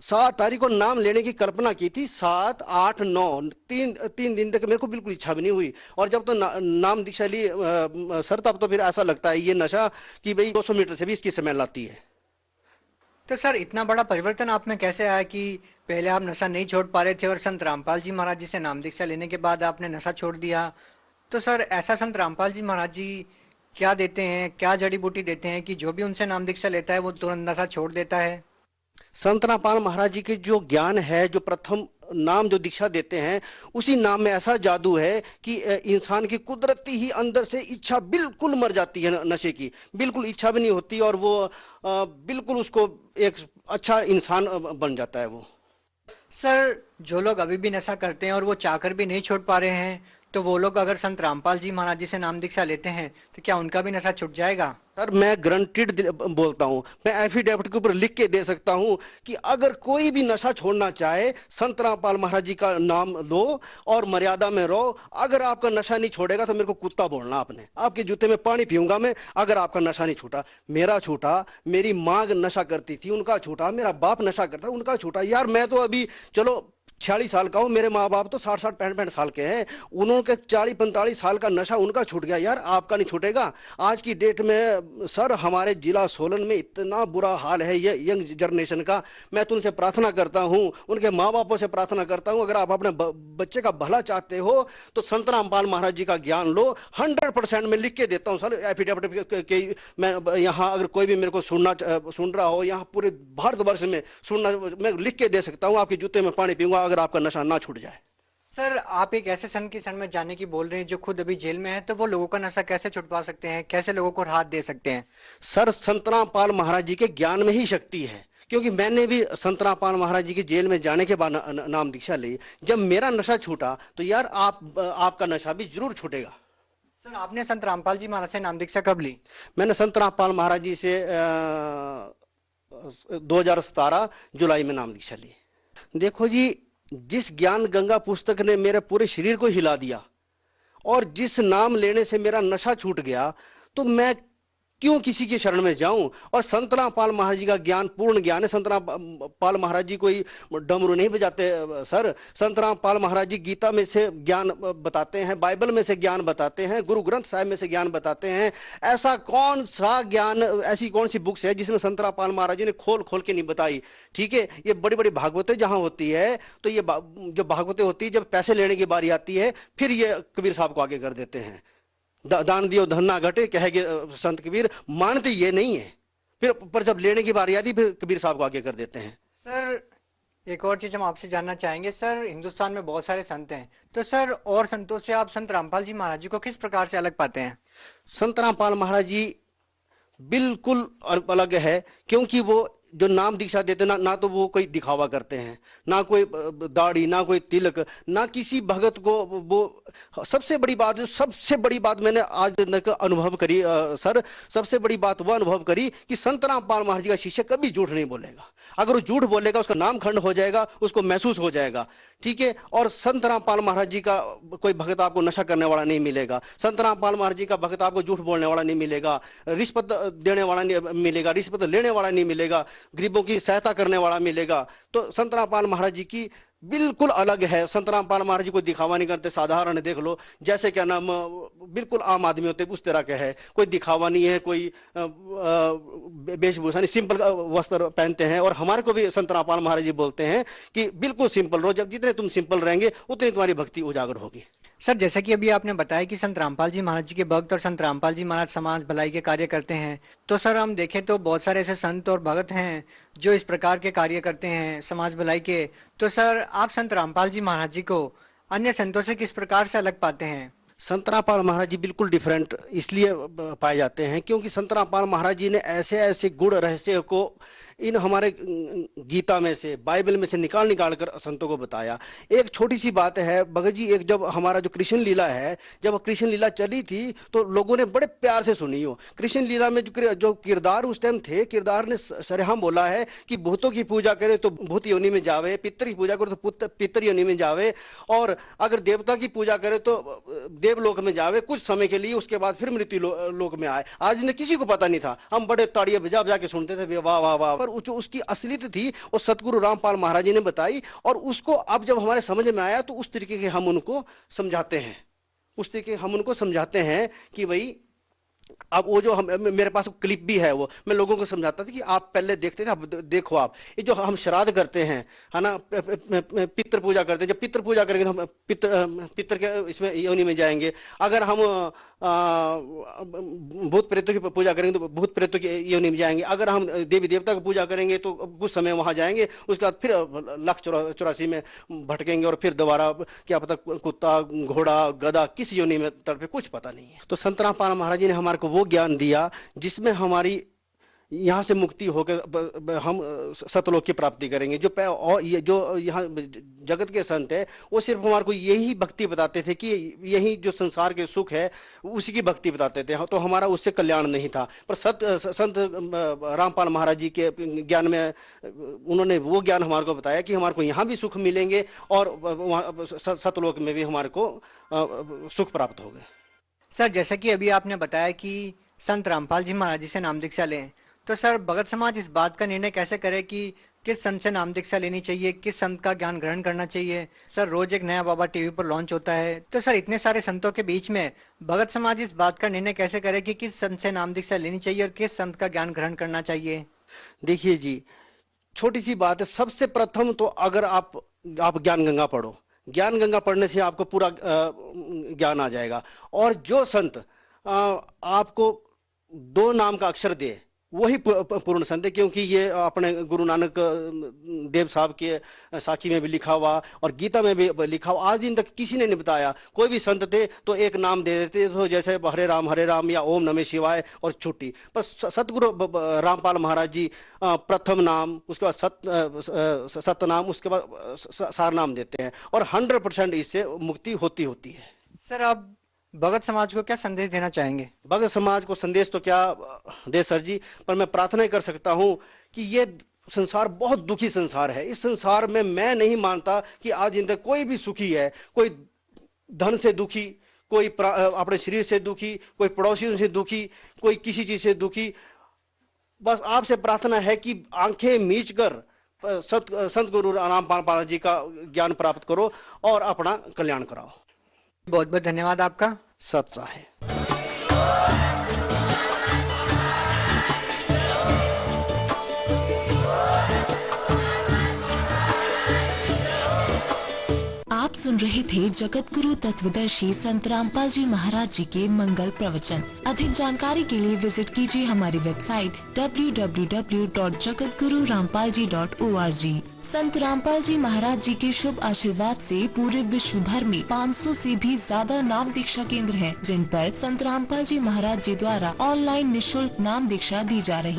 7 तारीख को नाम लेने की कल्पना की थी, 7, 8, 9 तीन दिन तक मेरे को बिल्कुल इच्छा भी नहीं हुई। और जब तो नाम दीक्षा ली सर, तब तो फिर ऐसा लगता है ये नशा कि भाई 200 मीटर से भी इसकी स्मेल आती है। तो सर इतना बड़ा परिवर्तन आप में कैसे आया कि पहले आप नशा नहीं छोड़ पा रहे थे और संत रामपाल जी महाराज जी से नाम दीक्षा लेने के बाद आपने नशा छोड़ दिया? तो सर ऐसा संत रामपाल जी महाराज जी क्या देते हैं, क्या जड़ी बूटी देते हैं कि जो भी उनसे नाम दीक्षा लेता है वो तुरंत नशा छोड़ देता है? संत रामपाल महाराज जी के जो ज्ञान है, जो प्रथम नाम जो दीक्षा देते हैं, उसी नाम में ऐसा जादू है कि इंसान की कुदरती ही अंदर से इच्छा बिल्कुल मर जाती है, नशे की बिल्कुल इच्छा भी नहीं होती और वो बिल्कुल उसको एक अच्छा इंसान बन जाता है वो। सर जो लोग अभी भी नशा करते हैं और वो चाहकर भी नहीं छोड़ पा रहे हैं, तो वो लोग अगर संत रामपाल जी महाराज जी से नाम दीक्षा लेते हैं तो क्या उनका भी नशा छूट जाएगा? सर मैं गारंटीड बोलता हूँ, मैं एफिडेविट के ऊपर लिख के दे सकता हूँ कि अगर कोई भी नशा छोड़ना चाहे, संत रामपाल महाराज जी का नाम लो और मर्यादा में रहो। अगर आपका नशा नहीं छोड़ेगा तो मेरे को कुत्ता बोलना, आपने आपके जूते में पानी पीऊंगा मैं, अगर आपका नशा नहीं छूटा। मेरा छूटा, मेरी माँ नशा करती थी, उनका छूटा, मेरा बाप नशा करता, उनका छूटा। यार मैं तो अभी चलो 46 साल का हूँ, मेरे माँ बाप तो 60-60, 65 साल के हैं, उन्होंने 40-45 साल का नशा उनका छूट गया, यार आपका नहीं छूटेगा? आज की डेट में सर हमारे जिला सोलन में इतना बुरा हाल है ये यंग जनरेशन का। मैं तो उनसे प्रार्थना करता हूँ, उनके माँ बापों से प्रार्थना करता हूँ, अगर आप अपने बच्चे का भला चाहते हो तो संत रामपाल महाराज जी का ज्ञान लो। 100% मैं लिख के देता हूँ सर एफिडेविट के। मैं यहाँ अगर कोई भी मेरे को सुन रहा हो, यहाँ पूरे भारतवर्ष में सुनना, मैं लिख के दे सकता हूँ, आपके जूते में पानी पीऊंगा अगर आपका नशा ना छूट जाए। सर आप एक ऐसे संत की शरण में जाने की बोल रहे हैं जो खुद अभी जेल में है, तो वो लोगों का नशा कैसे छुटवा सकते हैं, कैसे लोगों को राहत दे सकते हैं? सर संत रामपाल महाराज जी के ज्ञान में ही शक्ति है, क्योंकि मैंने भी संत रामपाल महाराज जी की जेल में जाने के बाद नाम दीक्षा ली। जब मेरा नशा छूटा तो यार आपका नशा भी जरूर छूटेगा। सर आपने संत रामपाल जी महाराज से नाम दीक्षा कब ली? मैंने संत रामपाल महाराज जी से 2017 जुलाई में नाम दीक्षा ली। देखो जी, जिस ज्ञान गंगा पुस्तक ने मेरे पूरे शरीर को हिला दिया और जिस नाम लेने से मेरा नशा छूट गया, तो मैं क्यों किसी की शरण में जाऊं? और संत रामपाल महाराज जी का ज्ञान पूर्ण ज्ञान है। संत रामपाल महाराज जी कोई डमरू नहीं बजाते सर। संत रामपाल महाराज जी गीता में से ज्ञान बताते हैं, बाइबल में से ज्ञान बताते हैं, गुरु ग्रंथ साहिब में से ज्ञान बताते हैं। ऐसा कौन सा ज्ञान, ऐसी कौन सी बुक्स है जिसमें संत रामपाल महाराज जी ने खोल खोल के नहीं बताई? ठीक है, ये बड़ी बड़ी भागवतें जहां होती है, तो ये जब भागवतें होती है, जब पैसे लेने की बारी आती है, फिर ये कबीर साहब को आगे कर देते हैं। दान दियो धन ना घटे कहेंगे संत कबीर, मानते ये नहीं है। फिर पर जब लेने की बारी आती फिर कबीर साहब को आगे कर देते हैं। सर एक और चीज हम आपसे जानना चाहेंगे। सर हिंदुस्तान में बहुत सारे संत हैं, तो सर और संतों से आप संत रामपाल जी महाराज जी को किस प्रकार से अलग पाते हैं? संत रामपाल महाराज जी बिल्कुल अलग है, क्योंकि वो जो नाम दीक्षा देते ना तो वो कोई दिखावा करते हैं, ना कोई दाढ़ी, ना कोई तिलक, ना किसी भगत को वो। सबसे बड़ी बात, जो सबसे बड़ी बात मैंने आज तक अनुभव करी सर, सबसे बड़ी बात वो अनुभव करी कि संत रामपाल महाराज जी का शिष्य कभी झूठ नहीं बोलेगा। अगर वो झूठ बोलेगा उसका नाम खंड हो जाएगा, उसको महसूस हो जाएगा। ठीक है, और संत रामपाल महाराज जी का कोई भगत आपको नशा करने वाला नहीं मिलेगा। संत रामपाल महाराज जी का भगत आपको झूठ बोलने वाला नहीं मिलेगा, रिश्वत देने वाला नहीं मिलेगा, रिश्वत लेने वाला नहीं मिलेगा, गरीबों की सहायता करने वाला मिलेगा। तो संत रामपाल महाराज जी की बिल्कुल अलग है। संत रामपाल महाराज जी कोई दिखावा नहीं करते, साधारण देख लो, जैसे क्या नाम बिल्कुल आम आदमी होते उस तरह के है, कोई दिखावा नहीं है, कोई वेशभूषा नहीं, सिंपल वस्त्र पहनते हैं। और हमारे को भी संत रामपाल महाराज जी बोलते हैं कि बिल्कुल सिंपल रहो, जब जितने तुम सिंपल रहेंगे उतनी तुम्हारी भक्ति उजागर होगी। सर जैसा कि अभी आपने बताया कि संत रामपाल जी महाराज जी के भक्त और संत रामपाल जी महाराज समाज भलाई के कार्य करते हैं, तो सर हम देखें तो बहुत सारे ऐसे संत और भक्त हैं जो इस प्रकार के कार्य करते हैं समाज भलाई के। तो सर आप संत रामपाल जी महाराज जी को अन्य संतों से किस प्रकार से अलग पाते हैं? संत रामपाल महाराज जी बिल्कुल डिफरेंट इसलिए पाए जाते हैं क्योंकि संत रामपाल महाराज जी ने ऐसे ऐसे गुण रहस्य को इन हमारे गीता में से, बाइबल में से निकाल कर संतों को बताया। एक छोटी सी बात है भगत जी, एक जब हमारा जो कृष्ण लीला है, जब कृष्ण लीला चली थी तो लोगों ने बड़े प्यार से सुनी हो। कृष्ण लीला में जो किरदार उस टाइम थे, किरदार ने सरेआम बोला है कि भूतों की पूजा करे तो भूत योनि में जावे, पितर की पूजा करे तो पितर योनि में जावे, और अगर देवता की पूजा करे तो देवलोक में जावे कुछ समय के लिए, उसके बाद फिर मृत्यु लोक में आए। आज ने किसी को पता नहीं था, हम बड़े ताड़ियां बजा बजा के सुनते थे, वाह वाह वाह। पर जो उसकी असलियत थी वो सतगुरु रामपाल महाराज जी ने बताई, और उसको अब जब हमारे समझ में आया तो उस तरीके के हम उनको समझाते हैं, उस तरीके हम उनको समझाते हैं कि भाई अब वो जो हम, मेरे पास क्लिप भी है, वो मैं लोगों को समझाता था कि आप पहले देखते थे, अब देखो आप ये जो हम श्राद्ध करते हैं, है ना, पितृ पूजा करते हैं, जब पितृ पूजा करेंगे तो हम पितृ के इसमें योनि में जाएंगे। अगर हम भूत प्रेतों की पूजा करेंगे तो भूत प्रेतों की योनि में जाएंगे। अगर हम देवी देवता की पूजा करेंगे तो कुछ समय वहां जाएंगे, उसके बाद फिर 1,84 में भटकेंगे और फिर दोबारा क्या पता कुत्ता घोड़ा गधा किस योनि में तड़पे, कुछ पता नहीं है। तो संत रामपाल महाराज जी ने हमारे को वो ज्ञान दिया जिसमें हमारी यहाँ से मुक्ति होकर हम सतलोक की प्राप्ति करेंगे। और ये जो यहाँ जगत के संत है वो सिर्फ हमारे को यही भक्ति बताते थे कि यही जो संसार के सुख है उसी की भक्ति बताते थे, तो हमारा उससे कल्याण नहीं था। पर संत रामपाल महाराज जी के ज्ञान में उन्होंने वो ज्ञान हमारे को बताया कि हमारे को यहाँ भी सुख मिलेंगे और वहाँ सतलोक में भी हमारे को सुख प्राप्त होगा। सर जैसा कि अभी आपने बताया कि संत रामपाल जी महाराज जी से नाम दीक्षा लें, तो सर भगत समाज इस बात का निर्णय कैसे करे कि किस संत से नाम दीक्षा लेनी चाहिए, किस संत का ज्ञान ग्रहण करना चाहिए? सर रोज एक नया बाबा टीवी पर लॉन्च होता है, तो सर इतने सारे संतों के बीच में भगत समाज इस बात का निर्णय कैसे करे कि किस संत से नाम दीक्षा लेनी चाहिए और किस संत का ज्ञान ग्रहण करना चाहिए? देखिए जी, छोटी सी बात है। सबसे प्रथम तो अगर आप ज्ञान गंगा पढ़ो, ज्ञान गंगा पढ़ने से आपको पूरा ज्ञान आ जाएगा। और जो संत आपको 2 नाम का अक्षर दे वही पूर्ण संत है, क्योंकि ये अपने गुरु नानक देव साहब के साखी में भी लिखा हुआ और गीता में भी लिखा हुआ। आज दिन तक किसी ने नहीं बताया, कोई भी संत थे तो एक नाम दे देते तो जैसे हरे राम या ओम नमः शिवाय और छुट्टी। पर सतगुरु रामपाल महाराज जी प्रथम नाम, उसके बाद सत नाम, उसके बाद सार नाम देते हैं और 100% इससे मुक्ति होती है। सर आप भगत समाज को क्या संदेश देना चाहेंगे? भगत समाज को संदेश तो क्या दे सर जी, पर मैं प्रार्थना कर सकता हूं कि ये संसार बहुत दुखी संसार है। इस संसार में मैं नहीं मानता कि आज इन तक कोई भी सुखी है। कोई धन से दुखी, कोई अपने शरीर से दुखी, कोई पड़ोसियों से दुखी, कोई किसी चीज से दुखी। बस आपसे प्रार्थना है कि आंखें मीच कर संत गुरु रामपाल जी का ज्ञान प्राप्त करो और अपना कल्याण कराओ। बहुत बहुत धन्यवाद आपका। सत साहेब। आप सुन रहे थे जगत गुरु तत्वदर्शी संत रामपाल जी महाराज जी के मंगल प्रवचन। अधिक जानकारी के लिए विजिट कीजिए हमारी वेबसाइट www.jagatgururampalji.org। संत रामपाल जी महाराज जी के शुभ आशीर्वाद से पूरे विश्व भर में 500 से भी ज्यादा नाम दीक्षा केंद्र हैं, जिन पर संत रामपाल जी महाराज जी द्वारा ऑनलाइन निःशुल्क नाम दीक्षा दी जा रही